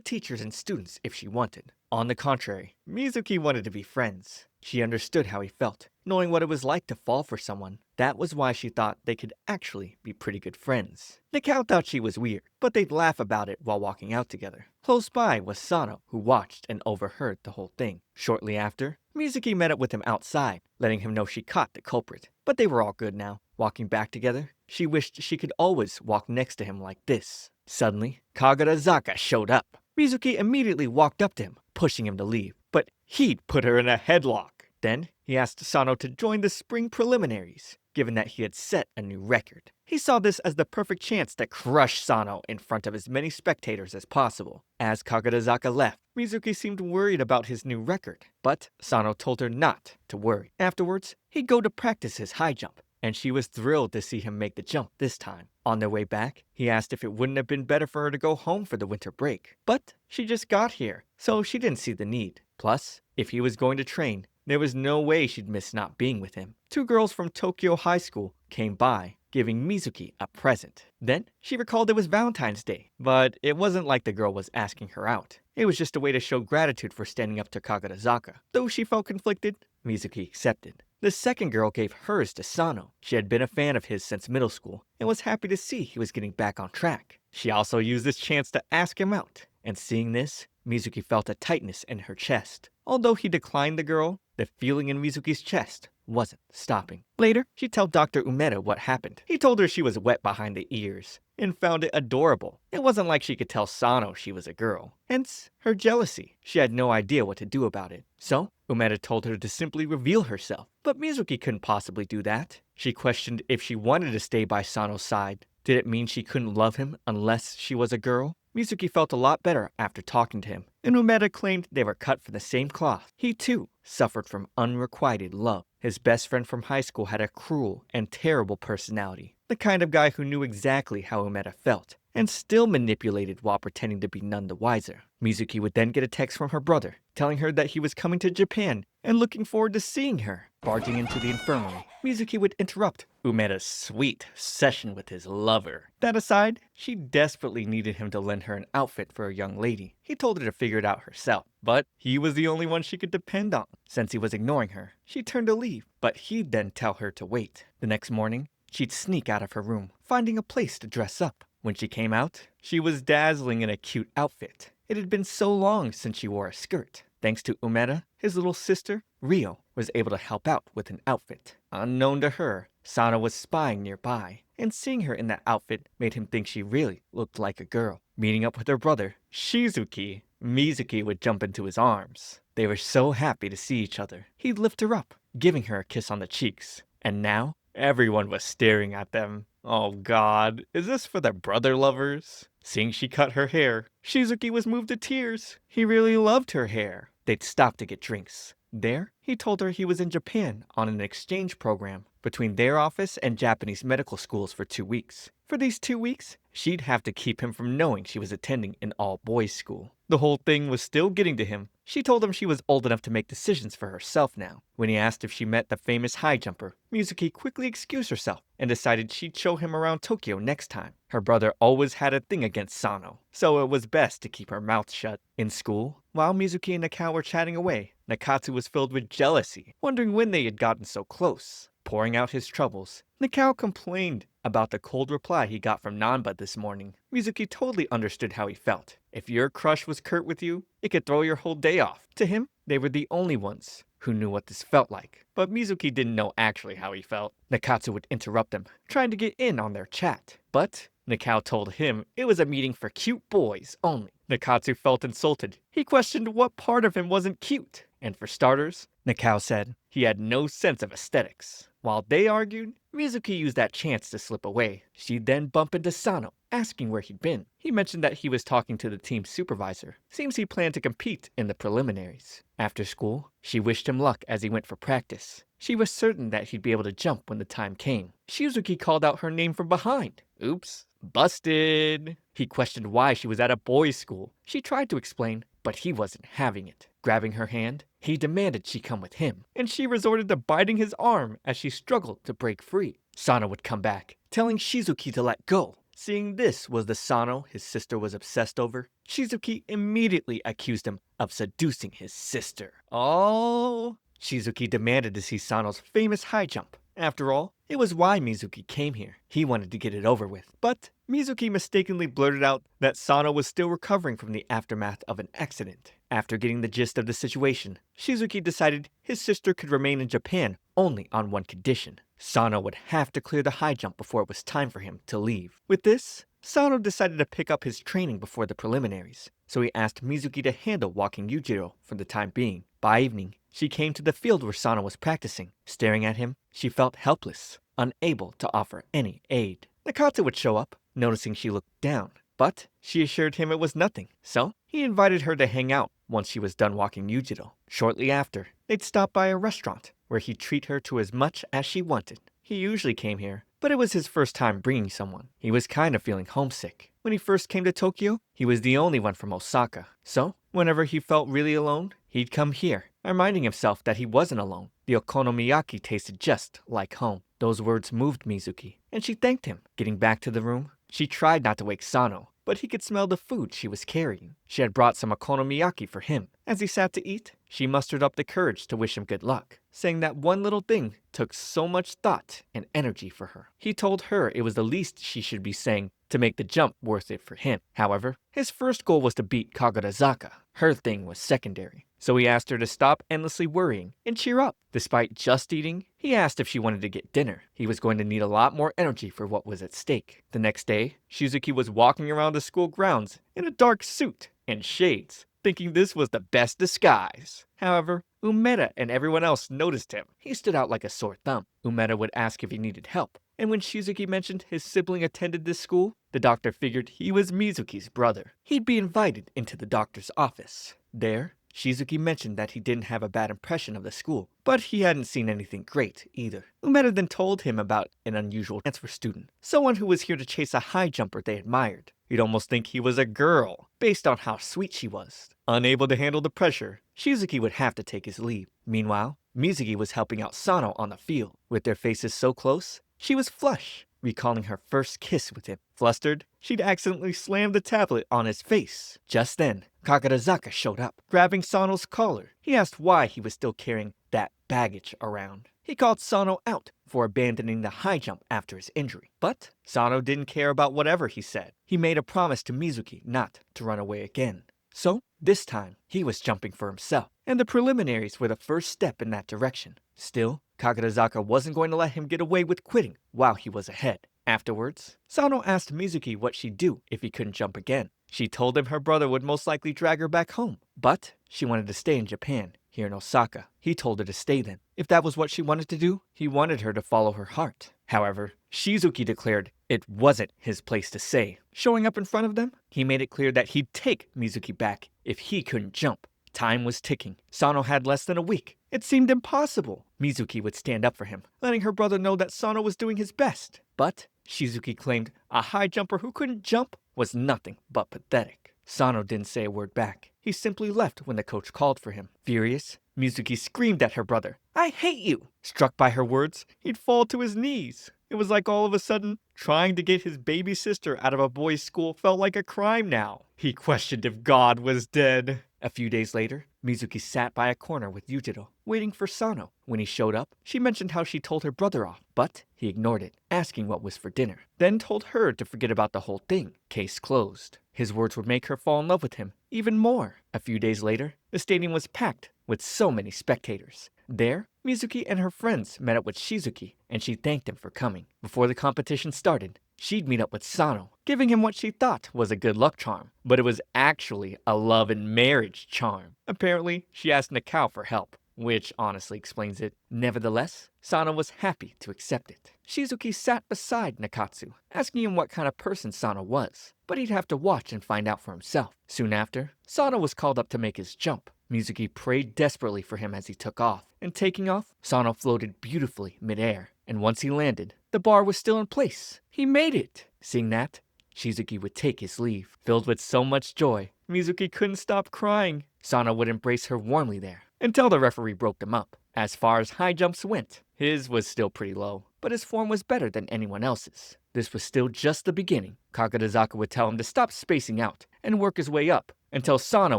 teachers and students if she wanted. On the contrary, Mizuki wanted to be friends. She understood how he felt, knowing what it was like to fall for someone. That was why she thought they could actually be pretty good friends. Nakao thought she was weird, but they'd laugh about it while walking out together. Close by was Sano, who watched and overheard the whole thing. Shortly after, Mizuki met up with him outside, letting him know she caught the culprit. But they were all good now. Walking back together, she wished she could always walk next to him like this. Suddenly, Kagarazaka showed up. Mizuki immediately walked up to him, pushing him to leave, but he'd put her in a headlock. Then, he asked Sano to join the spring preliminaries, given that he had set a new record. He saw this as the perfect chance to crush Sano in front of as many spectators as possible. As Kagarazaka left, Mizuki seemed worried about his new record, but Sano told her not to worry. Afterwards, he'd go to practice his high jump, and she was thrilled to see him make the jump this time. On their way back, he asked if it wouldn't have been better for her to go home for the winter break. But she just got here, so she didn't see the need. Plus, if he was going to train, there was no way she'd miss not being with him. Two girls from Tokyo High School came by, giving Mizuki a present. Then, she recalled it was Valentine's Day, but it wasn't like the girl was asking her out. It was just a way to show gratitude for standing up to Kagarazaka. Though she felt conflicted, Mizuki accepted. The second girl gave hers to Sano. She had been a fan of his since middle school and was happy to see he was getting back on track. She also used this chance to ask him out, and seeing this, Mizuki felt a tightness in her chest. Although he declined the girl, the feeling in Mizuki's chest wasn't stopping. Later, she told Dr. Umeda what happened. He told her she was wet behind the ears and found it adorable. It wasn't like she could tell Sano she was a girl. Hence, her jealousy. She had no idea what to do about it. So, Umeda told her to simply reveal herself. But Mizuki couldn't possibly do that. She questioned if she wanted to stay by Sano's side. Did it mean she couldn't love him unless she was a girl? Mizuki felt a lot better after talking to him, and Umeda claimed they were cut from the same cloth. He too suffered from unrequited love. His best friend from high school had a cruel and terrible personality, the kind of guy who knew exactly how Umeda felt, and still manipulated while pretending to be none the wiser. Mizuki would then get a text from her brother, telling her that he was coming to Japan and looking forward to seeing her. Barging into the infirmary, Mizuki would interrupt Umeda's sweet session with his lover. That aside, she desperately needed him to lend her an outfit for a young lady. He told her to figure it out herself, but he was the only one she could depend on. Since he was ignoring her, she turned to leave, but he'd then tell her to wait. The next morning, she'd sneak out of her room, finding a place to dress up. When she came out, she was dazzling in a cute outfit. It had been so long since she wore a skirt. Thanks to Umeda, his little sister, Rio, was able to help out with an outfit. Unknown to her, Sana was spying nearby, and seeing her in that outfit made him think she really looked like a girl. Meeting up with her brother, Shizuki, Mizuki would jump into his arms. They were so happy to see each other. He'd lift her up, giving her a kiss on the cheeks. And now, everyone was staring at them. Oh god, is this for the brother lovers? Seeing she cut her hair, Shizuki was moved to tears. He really loved her hair. They'd stop to get drinks. There, he told her he was in Japan on an exchange program between their office and Japanese medical schools for 2 weeks. For these 2 weeks, she'd have to keep him from knowing she was attending an all-boys school. The whole thing was still getting to him. She told him she was old enough to make decisions for herself now. When he asked if she met the famous high jumper, Mizuki quickly excused herself and decided she'd show him around Tokyo next time. Her brother always had a thing against Sano, so it was best to keep her mouth shut. In school, while Mizuki and Nakao were chatting away, Nakatsu was filled with jealousy, wondering when they had gotten so close. Pouring out his troubles, Nakao complained about the cold reply he got from Nanba this morning. Mizuki totally understood how he felt. If your crush was curt with you, it could throw your whole day off. To him, they were the only ones who knew what this felt like. But Mizuki didn't know actually how he felt. Nakatsu would interrupt them, trying to get in on their chat. But Nakao told him it was a meeting for cute boys only. Nakatsu felt insulted. He questioned what part of him wasn't cute. And for starters, Nakao said he had no sense of aesthetics. While they argued, Mizuki used that chance to slip away. She'd then bump into Sano, asking where he'd been. He mentioned that he was talking to the team supervisor. Seems he planned to compete in the preliminaries. After school, she wished him luck as he went for practice. She was certain that he'd be able to jump when the time came. Shizuki called out her name from behind. Oops, busted. He questioned why she was at a boys' school. She tried to explain, but he wasn't having it. Grabbing her hand, he demanded she come with him, and she resorted to biting his arm as she struggled to break free. Sano would come back, telling Shizuki to let go. Seeing this was the Sano his sister was obsessed over, Shizuki immediately accused him of seducing his sister. Oh! Shizuki demanded to see Sano's famous high jump. After all, it was why Mizuki came here. He wanted to get it over with. But Mizuki mistakenly blurted out that Sano was still recovering from the aftermath of an accident. After getting the gist of the situation, Shizuki decided his sister could remain in Japan only on one condition. Sano would have to clear the high jump before it was time for him to leave. With this, Sano decided to pick up his training before the preliminaries, so he asked Mizuki to handle walking Yujiro for the time being. By evening, she came to the field where Sano was practicing. Staring at him, she felt helpless, unable to offer any aid. Nakatsu would show up, noticing she looked down, but she assured him it was nothing, so he invited her to hang out once she was done walking Yujiro. Shortly after, they'd stop by a restaurant where he'd treat her to as much as she wanted. He usually came here, but it was his first time bringing someone. He was kind of feeling homesick. When he first came to Tokyo, he was the only one from Osaka. So, whenever he felt really alone, he'd come here, reminding himself that he wasn't alone. The okonomiyaki tasted just like home. Those words moved Mizuki, and she thanked him. Getting back to the room, she tried not to wake Sano, but he could smell the food she was carrying. She had brought some okonomiyaki for him. As he sat to eat, she mustered up the courage to wish him good luck, saying that one little thing took so much thought and energy for her. He told her it was the least she should be saying to make the jump worth it for him. However, his first goal was to beat Kagarazaka. Her thing was secondary. So he asked her to stop endlessly worrying and cheer up. Despite just eating, he asked if she wanted to get dinner. He was going to need a lot more energy for what was at stake. The next day, Shizuki was walking around the school grounds in a dark suit and shades, thinking this was the best disguise. However, Umeda and everyone else noticed him. He stood out like a sore thumb. Umeda would ask if he needed help, and when Shizuki mentioned his sibling attended this school, the doctor figured he was Mizuki's brother. He'd be invited into the doctor's office. There, Shizuki mentioned that he didn't have a bad impression of the school, but he hadn't seen anything great either. Umeda then told him about an unusual transfer student, someone who was here to chase a high jumper they admired. You'd almost think he was a girl, based on how sweet she was. Unable to handle the pressure, Shizuki would have to take his leave. Meanwhile, Mizuki was helping out Sano on the field. With their faces so close, she was flush, recalling her first kiss with him. Flustered, she'd accidentally slammed the tablet on his face. Just then, Kagarazaka showed up, grabbing Sano's collar. He asked why he was still carrying that baggage around. He called Sano out for abandoning the high jump after his injury. But Sano didn't care about whatever he said. He made a promise to Mizuki not to run away again. So, this time, he was jumping for himself, and the preliminaries were the first step in that direction. Still, Kagarazaka wasn't going to let him get away with quitting while he was ahead. Afterwards, Sano asked Mizuki what she'd do if he couldn't jump again. She told him her brother would most likely drag her back home, but she wanted to stay in Japan, here in Osaka. He told her to stay then. If that was what she wanted to do, he wanted her to follow her heart. However, Shizuki declared it wasn't his place to say. Showing up in front of them, he made it clear that he'd take Mizuki back if he couldn't jump. Time was ticking. Sano had less than a week. It seemed impossible Mizuki would stand up for him, letting her brother know that Sano was doing his best. But Shizuki claimed a high jumper who couldn't jump was nothing but pathetic. Sano didn't say a word back. He simply left when the coach called for him. Furious, Mizuki screamed at her brother, "I hate you!" Struck by her words, he'd fall to his knees. It was like all of a sudden, trying to get his baby sister out of a boys' school felt like a crime now. He questioned if God was dead. A few days later, Mizuki sat by a corner with Yujiro, waiting for Sano. When he showed up, she mentioned how she told her brother off, but he ignored it, asking what was for dinner. Then told her to forget about the whole thing. Case closed. His words would make her fall in love with him even more. A few days later, the stadium was packed with so many spectators. There, Mizuki and her friends met up with Shizuki, and she thanked him for coming. Before the competition started, she'd meet up with Sano, giving him what she thought was a good luck charm, but it was actually a love and marriage charm. Apparently, she asked Nakao for help, which honestly explains it. Nevertheless, Sano was happy to accept it. Shizuki sat beside Nakatsu, asking him what kind of person Sano was, but he'd have to watch and find out for himself. Soon after, Sano was called up to make his jump. Mizuki prayed desperately for him as he took off, and taking off, Sano floated beautifully midair, and once he landed, the bar was still in place. He made it! Seeing that, Shizuki would take his leave. Filled with so much joy, Mizuki couldn't stop crying. Sano would embrace her warmly there, until the referee broke them up. As far as high jumps went, his was still pretty low, but his form was better than anyone else's. This was still just the beginning. Kakurazaka would tell him to stop spacing out and work his way up until Sano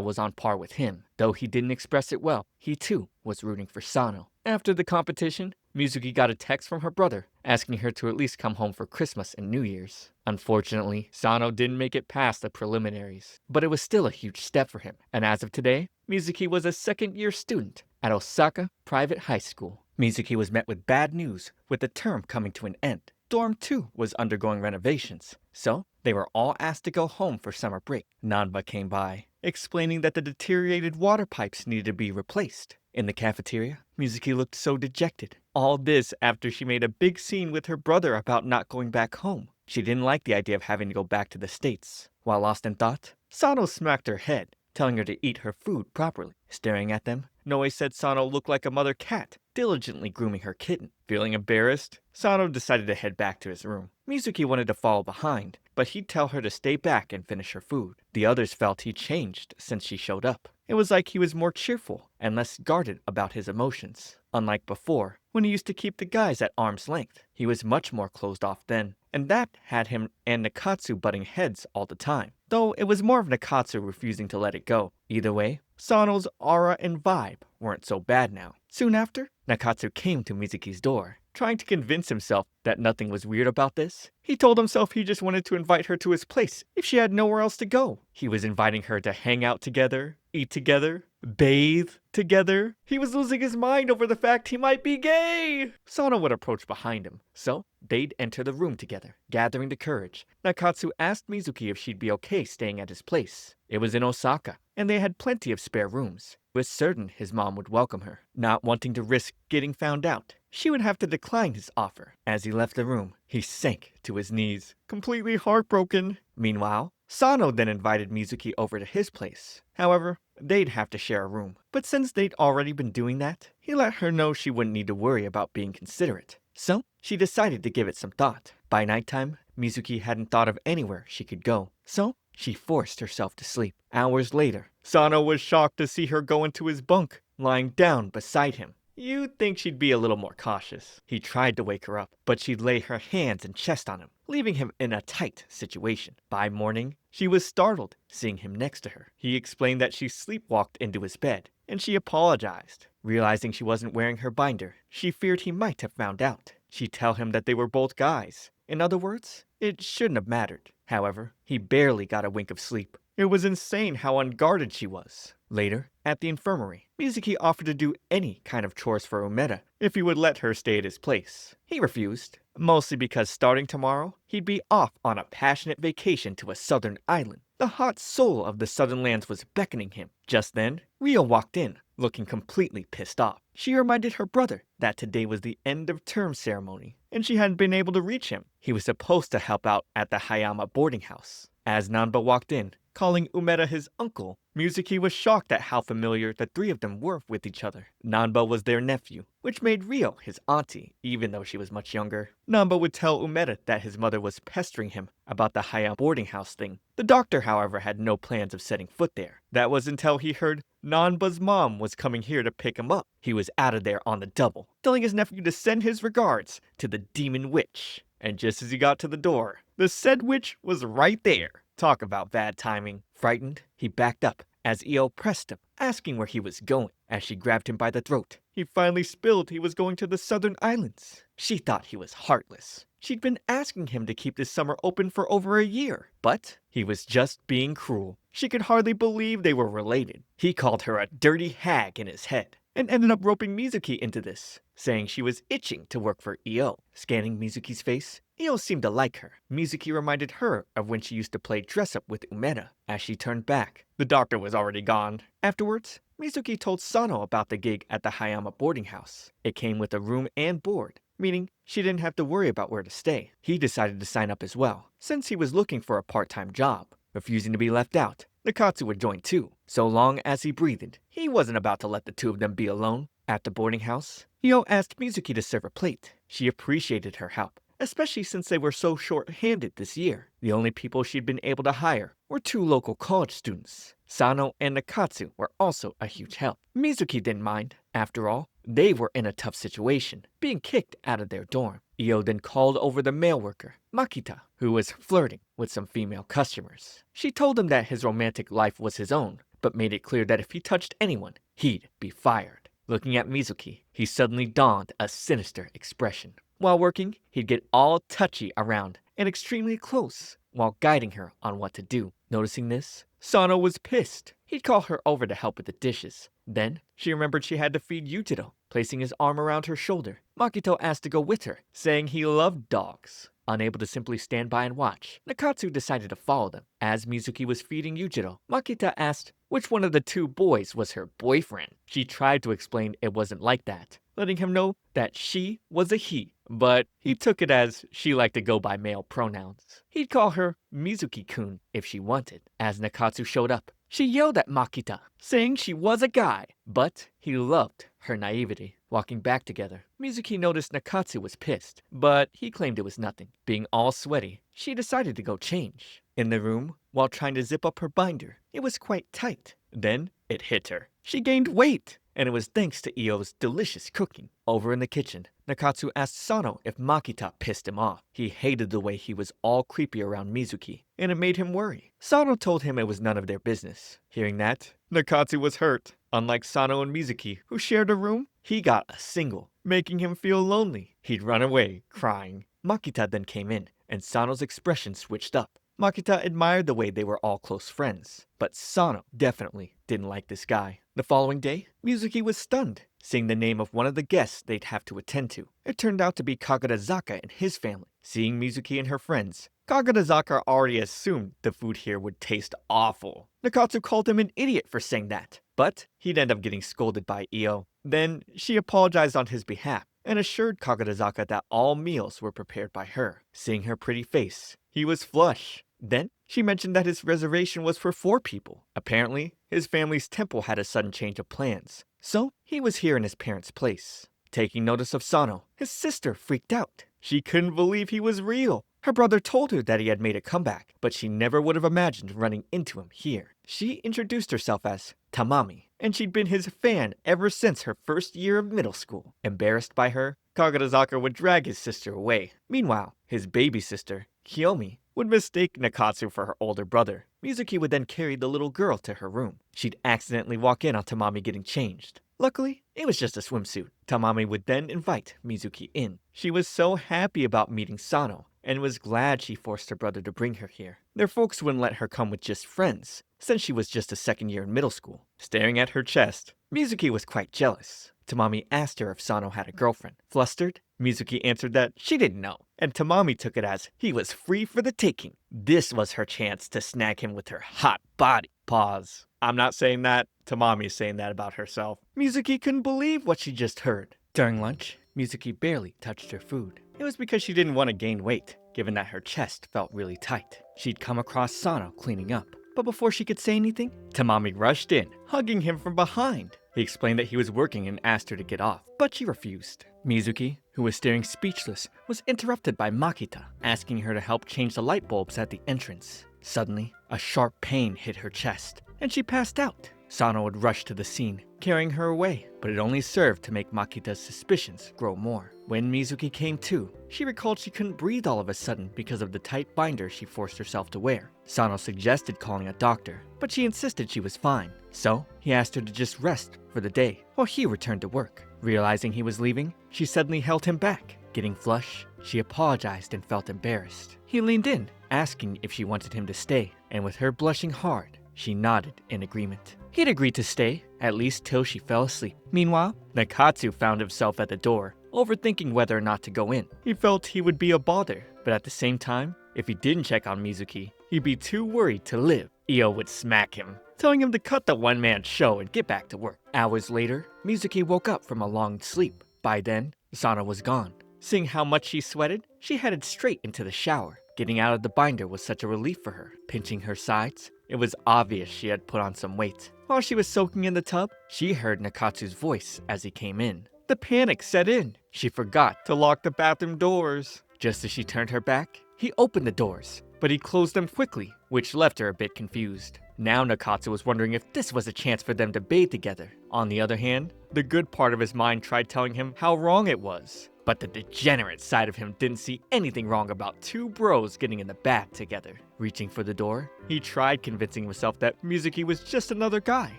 was on par with him. Though he didn't express it well, he too was rooting for Sano. After the competition, Mizuki got a text from her brother asking her to at least come home for Christmas and New Year's. Unfortunately, Sano didn't make it past the preliminaries, but it was still a huge step for him, and as of today, Mizuki was a second-year student at Osaka Private High School. Mizuki was met with bad news with the term coming to an end. Dorm 2 was undergoing renovations, so they were all asked to go home for summer break. Nanba came by, explaining that the deteriorated water pipes needed to be replaced. In the cafeteria, Mizuki looked so dejected. All this after she made a big scene with her brother about not going back home. She didn't like the idea of having to go back to the States. While lost in thought, Sano smacked her head, telling her to eat her food properly. Staring at them, Noe said Sano looked like a mother cat, diligently grooming her kitten. Feeling embarrassed, Sano decided to head back to his room. Mizuki wanted to follow behind, but he'd tell her to stay back and finish her food. The others felt he changed since she showed up. It was like he was more cheerful and less guarded about his emotions. Unlike before, when he used to keep the guys at arm's length, he was much more closed off then, and that had him and Nakatsu butting heads all the time. Though it was more of Nakatsu refusing to let it go. Either way, Sano's aura and vibe weren't so bad now. Soon after, Nakatsu came to Mizuki's door, trying to convince himself that nothing was weird about this. He told himself he just wanted to invite her to his place if she had nowhere else to go. He was inviting her to hang out together, eat together, bathe together. He was losing his mind over the fact he might be gay. Sano would approach behind him, so they'd enter the room together. Gathering the courage, Nakatsu asked Mizuki if she'd be okay staying at his place. It was in Osaka, and they had plenty of spare rooms. He was certain his mom would welcome her. Not wanting to risk getting found out, she would have to decline his offer. As he left the room, he sank to his knees, completely heartbroken. Meanwhile, Sano then invited Mizuki over to his place. However, they'd have to share a room. But since they'd already been doing that, he let her know she wouldn't need to worry about being considerate. So, she decided to give it some thought. By nighttime, Mizuki hadn't thought of anywhere she could go. So, she forced herself to sleep. Hours later, Sano was shocked to see her go into his bunk, lying down beside him. You'd think she'd be a little more cautious. He tried to wake her up, but she'd lay her hands and chest on him, leaving him in a tight situation. By morning, she was startled seeing him next to her. He explained that she sleepwalked into his bed, and she apologized. Realizing she wasn't wearing her binder, she feared he might have found out. She'd tell him that they were both guys. In other words, it shouldn't have mattered. However, he barely got a wink of sleep. It was insane how unguarded she was. Later, At the infirmary, Mizuki offered to do any kind of chores for Umeda if he would let her stay at his place. He refused, mostly because starting tomorrow, he'd be off on a passionate vacation to a southern island. The hot soul of the southern lands was beckoning him. Just then, Rio walked in, looking completely pissed off. She reminded her brother that today was the end of term ceremony, and she hadn't been able to reach him. He was supposed to help out at the Hayama boarding house. As Nanba walked in, calling Umeda his uncle, Mizuki was shocked at how familiar the three of them were with each other. Nanba was their nephew, which made Rio his auntie, even though she was much younger. Nanba would tell Umeda that his mother was pestering him about the Hayama boarding house thing. The doctor, however, had no plans of setting foot there. That was until he heard Nanba's mom was coming here to pick him up. He was out of there on the double, telling his nephew to send his regards to the demon witch. And just as he got to the door, the said witch was right there. Talk about bad timing. Frightened, he backed up as Io pressed him, asking where he was going. As she grabbed him by the throat, he finally spilled he was going to the southern islands. She thought he was heartless. She'd been asking him to keep this summer open for over a year, but he was just being cruel. She could hardly believe they were related. He called her a dirty hag in his head, and ended up roping Mizuki into this, saying she was itching to work for Io. Scanning Mizuki's face, Io seemed to like her. Mizuki reminded her of when she used to play dress-up with Umeda. As she turned back, the doctor was already gone. Afterwards, Mizuki told Sano about the gig at the Hayama boarding house. It came with a room and board, meaning she didn't have to worry about where to stay. He decided to sign up as well, since he was looking for a part-time job. Refusing to be left out, Nakatsu would join too. So long as he breathed, he wasn't about to let the two of them be alone. At the boarding house, Io asked Mizuki to serve a plate. She appreciated her help, especially since they were so short-handed this year. The only people she'd been able to hire were two local college students. Sano and Nakatsu were also a huge help. Mizuki didn't mind. After all, they were in a tough situation, being kicked out of their dorm. Io then called over the mail worker, Makita, who was flirting with some female customers. She told him that his romantic life was his own, but made it clear that if he touched anyone, he'd be fired. Looking at Mizuki, he suddenly donned a sinister expression. While working, he'd get all touchy around and extremely close while guiding her on what to do. Noticing this, Sano was pissed. He'd call her over to help with the dishes. Then, she remembered she had to feed Yujiro, placing his arm around her shoulder. Makito asked to go with her, saying he loved dogs. Unable to simply stand by and watch, Nakatsu decided to follow them. As Mizuki was feeding Yujiro, Makita asked which one of the two boys was her boyfriend. She tried to explain it wasn't like that, letting him know that she was a he, but he took it as she liked to go by male pronouns. He'd call her Mizuki-kun if she wanted. As Nakatsu showed up, she yelled at Makita, saying she was a guy, but he loved her naivety. Walking back together, Mizuki noticed Nakatsu was pissed, but he claimed it was nothing. Being all sweaty, she decided to go change. In the room, while trying to zip up her binder, it was quite tight. Then, it hit her. She gained weight, and it was thanks to Io's delicious cooking. Over in the kitchen, Nakatsu asked Sano if Makita pissed him off. He hated the way he was all creepy around Mizuki, and it made him worry. Sano told him it was none of their business. Hearing that, Nakatsu was hurt. Unlike Sano and Mizuki, who shared a room, he got a single, making him feel lonely. He'd run away, crying. Makita then came in, and Sano's expression switched up. Makita admired the way they were all close friends, but Sano definitely didn't like this guy. The following day, Mizuki was stunned, seeing the name of one of the guests they'd have to attend to. It turned out to be Kagarazaka and his family. Seeing Mizuki and her friends, Kagarazaka already assumed the food here would taste awful. Nakatsu called him an idiot for saying that, but he'd end up getting scolded by Io. Then she apologized on his behalf and assured Kagarazaka that all meals were prepared by her. Seeing her pretty face, he was flush. Then she mentioned that his reservation was for 4 people. Apparently, his family's temple had a sudden change of plans, so he was here in his parents' place. Taking notice of Sano, his sister freaked out. She couldn't believe he was real. Her brother told her that he had made a comeback, but she never would have imagined running into him here. She introduced herself as Tamami, and she'd been his fan ever since her first year of middle school. Embarrassed by her, Kagarazaka would drag his sister away. Meanwhile, his baby sister, Kiyomi, would mistake Nakatsu for her older brother. Mizuki would then carry the little girl to her room. She'd accidentally walk in on Tamami getting changed. Luckily, it was just a swimsuit. Tamami would then invite Mizuki in. She was so happy about meeting Sano, and was glad she forced her brother to bring her here. Their folks wouldn't let her come with just friends, since she was just a second year in middle school. Staring at her chest, Mizuki was quite jealous. Tamami asked her if Sano had a girlfriend. Flustered, Mizuki answered that she didn't know, and Tamami took it as he was free for the taking. This was her chance to snag him with her hot body. Pause. I'm not saying that. Tamami's saying that about herself. Mizuki couldn't believe what she just heard. During lunch, Mizuki barely touched her food. It was because she didn't want to gain weight, given that her chest felt really tight. She'd come across Sano cleaning up. But before she could say anything, Tamami rushed in, hugging him from behind. He explained that he was working and asked her to get off, but she refused. Mizuki, who was staring speechless, was interrupted by Makita, asking her to help change the light bulbs at the entrance. Suddenly, a sharp pain hit her chest, and she passed out. Sano would rush to the scene, carrying her away, but it only served to make Makita's suspicions grow more. When Mizuki came to, she recalled she couldn't breathe all of a sudden because of the tight binder she forced herself to wear. Sano suggested calling a doctor, but she insisted she was fine. So, he asked her to just rest for the day while he returned to work. Realizing he was leaving, she suddenly held him back. Getting flush, she apologized and felt embarrassed. He leaned in, asking if she wanted him to stay, and with her blushing hard, she nodded in agreement. He'd agreed to stay, at least till she fell asleep. Meanwhile, Nakatsu found himself at the door, overthinking whether or not to go in. He felt he would be a bother, but at the same time, if he didn't check on Mizuki, he'd be too worried to live. Io would smack him, telling him to cut the one-man show and get back to work. Hours later, Mizuki woke up from a long sleep. By then, Sano was gone. Seeing how much she sweated, she headed straight into the shower. Getting out of the binder was such a relief for her. Pinching her sides, it was obvious she had put on some weight. While she was soaking in the tub, she heard Nakatsu's voice as he came in. The panic set in. She forgot to lock the bathroom doors. Just as she turned her back, he opened the doors, but he closed them quickly, which left her a bit confused. Now Nakatsu was wondering if this was a chance for them to bathe together. On the other hand, the good part of his mind tried telling him how wrong it was. But the degenerate side of him didn't see anything wrong about two bros getting in the bath together. Reaching for the door, he tried convincing himself that Mizuki was just another guy.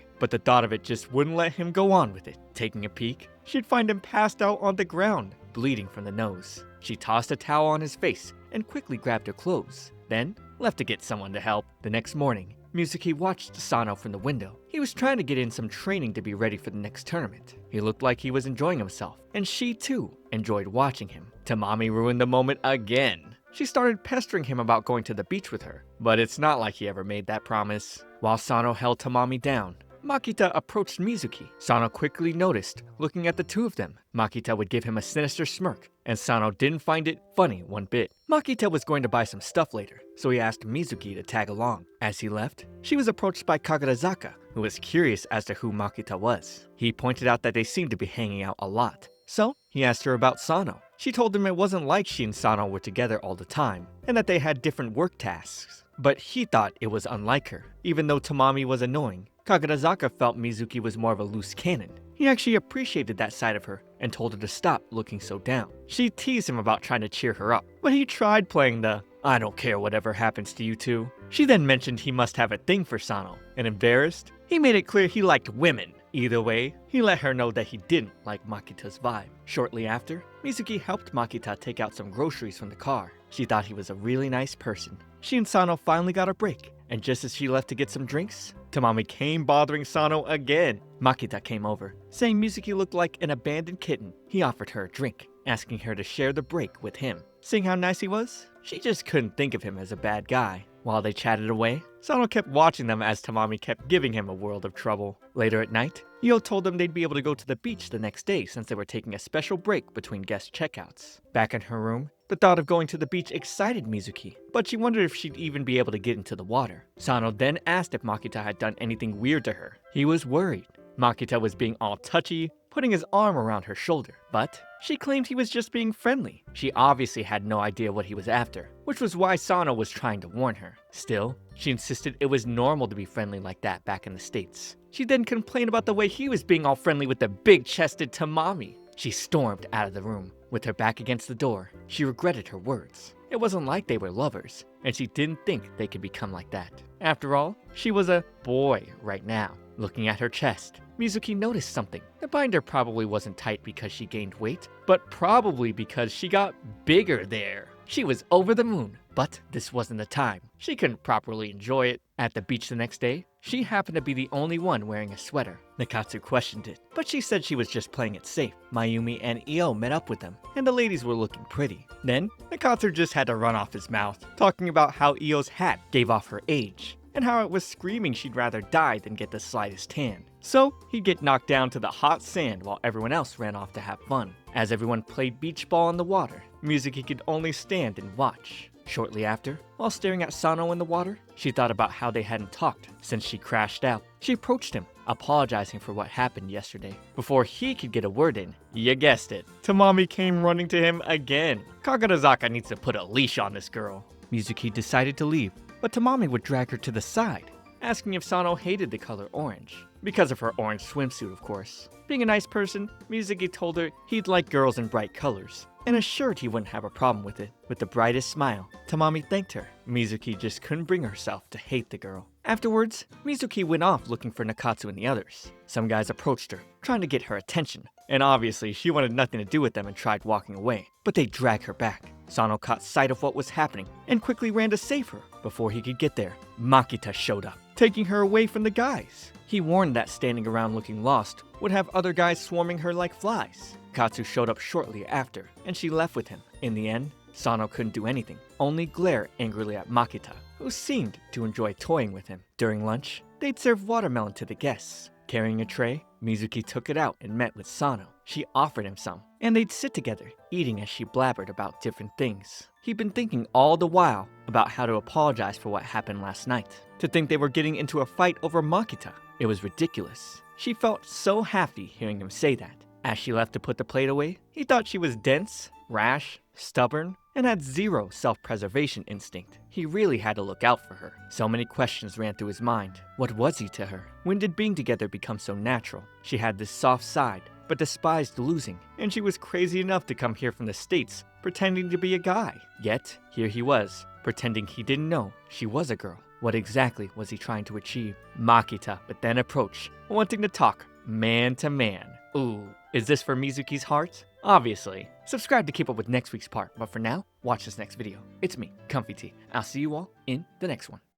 But the thought of it just wouldn't let him go on with it. Taking a peek, she'd find him passed out on the ground, bleeding from the nose. She tossed a towel on his face and quickly grabbed her clothes, then left to get someone to help. The next morning, Mizuki watched Sano from the window. He was trying to get in some training to be ready for the next tournament. He looked like he was enjoying himself, and she too enjoyed watching him. Tamami ruined the moment again. She started pestering him about going to the beach with her, but it's not like he ever made that promise. While Sano held Tamami down, Makita approached Mizuki. Sano quickly noticed, looking at the two of them. Makita would give him a sinister smirk, and Sano didn't find it funny one bit. Makita was going to buy some stuff later, so he asked Mizuki to tag along. As he left, she was approached by Kagarazaka, who was curious as to who Makita was. He pointed out that they seemed to be hanging out a lot, so he asked her about Sano. She told him it wasn't like she and Sano were together all the time, and that they had different work tasks. But he thought it was unlike her. Even though Tamami was annoying, Kagarazaka felt Mizuki was more of a loose cannon. He actually appreciated that side of her and told her to stop looking so down. She teased him about trying to cheer her up, but he tried playing the "I don't care whatever happens to you two." She then mentioned he must have a thing for Sano, and embarrassed, he made it clear he liked women. Either way, he let her know that he didn't like Makita's vibe. Shortly after, Mizuki helped Makita take out some groceries from the car. She thought he was a really nice person. She and Sano finally got a break, and just as she left to get some drinks, Tamami came bothering Sano again. Makita came over, saying Mizuki looked like an abandoned kitten. He offered her a drink, asking her to share the break with him. Seeing how nice he was, she just couldn't think of him as a bad guy. While they chatted away, Sano kept watching them as Tamami kept giving him a world of trouble. Later at night, Io told them they'd be able to go to the beach the next day since they were taking a special break between guest checkouts. Back in her room, the thought of going to the beach excited Mizuki, but she wondered if she'd even be able to get into the water. Sano then asked if Makita had done anything weird to her. He was worried. Makita was being all touchy, putting his arm around her shoulder, but she claimed he was just being friendly. She obviously had no idea what he was after, which was why Sano was trying to warn her. Still, she insisted it was normal to be friendly like that back in the States. She then complained about the way he was being all friendly with the big-chested Tamami. She stormed out of the room. With her back against the door, she regretted her words. It wasn't like they were lovers, and she didn't think they could become like that. After all, she was a boy right now. Looking at her chest, Mizuki noticed something. The binder probably wasn't tight because she gained weight, but probably because she got bigger there. She was over the moon, but this wasn't the time. She couldn't properly enjoy it. At the beach the next day, She happened to be the only one wearing a sweater. Nakatsu questioned it, but she said she was just playing it safe. Mayumi and Io met up with them, and the ladies were looking pretty. Then, Nakatsu just had to run off his mouth, talking about how Io's hat gave off her age, and how it was screaming she'd rather die than get the slightest tan. So, he'd get knocked down to the hot sand while everyone else ran off to have fun. As everyone played beach ball in the water, Mizuki could only stand and watch. Shortly after, while staring at Sano in the water, she thought about how they hadn't talked since she crashed out. She approached him, apologizing for what happened yesterday. Before he could get a word in, you guessed it, Tamami came running to him again. Kagarazaka needs to put a leash on this girl. Mizuki decided to leave, but Tamami would drag her to the side, asking if Sano hated the color orange. Because of her orange swimsuit, of course. Being a nice person, Mizuki told her he'd like girls in bright colors, and assured he wouldn't have a problem with it. With the brightest smile, Tamami thanked her. Mizuki just couldn't bring herself to hate the girl. Afterwards, Mizuki went off looking for Nakatsu and the others. Some guys approached her, trying to get her attention, and obviously she wanted nothing to do with them and tried walking away, but they dragged her back. Sano caught sight of what was happening and quickly ran to save her. Before he could get there, Makita showed up, taking her away from the guys. He warned that standing around looking lost would have other guys swarming her like flies. Katsu showed up shortly after, and she left with him. In the end, Sano couldn't do anything, only glare angrily at Makita, who seemed to enjoy toying with him. During lunch, they'd serve watermelon to the guests. Carrying a tray, Mizuki took it out and met with Sano. She offered him some, and they'd sit together, eating as she blabbered about different things. He'd been thinking all the while about how to apologize for what happened last night. To think they were getting into a fight over Makita, it was ridiculous. She felt so happy hearing him say that. As she left to put the plate away, he thought she was dense, rash, stubborn, and had zero self-preservation instinct. He really had to look out for her. So many questions ran through his mind. What was he to her? When did being together become so natural? She had this soft side, but despised losing, and she was crazy enough to come here from the States, pretending to be a guy. Yet, here he was, pretending he didn't know she was a girl. What exactly was he trying to achieve? Makita would then approach, wanting to talk man to man. Ooh, is this for Mizuki's heart? Obviously. Subscribe to keep up with next week's part, but for now, watch this next video. It's me, ComfyTea. I'll see you all in the next one.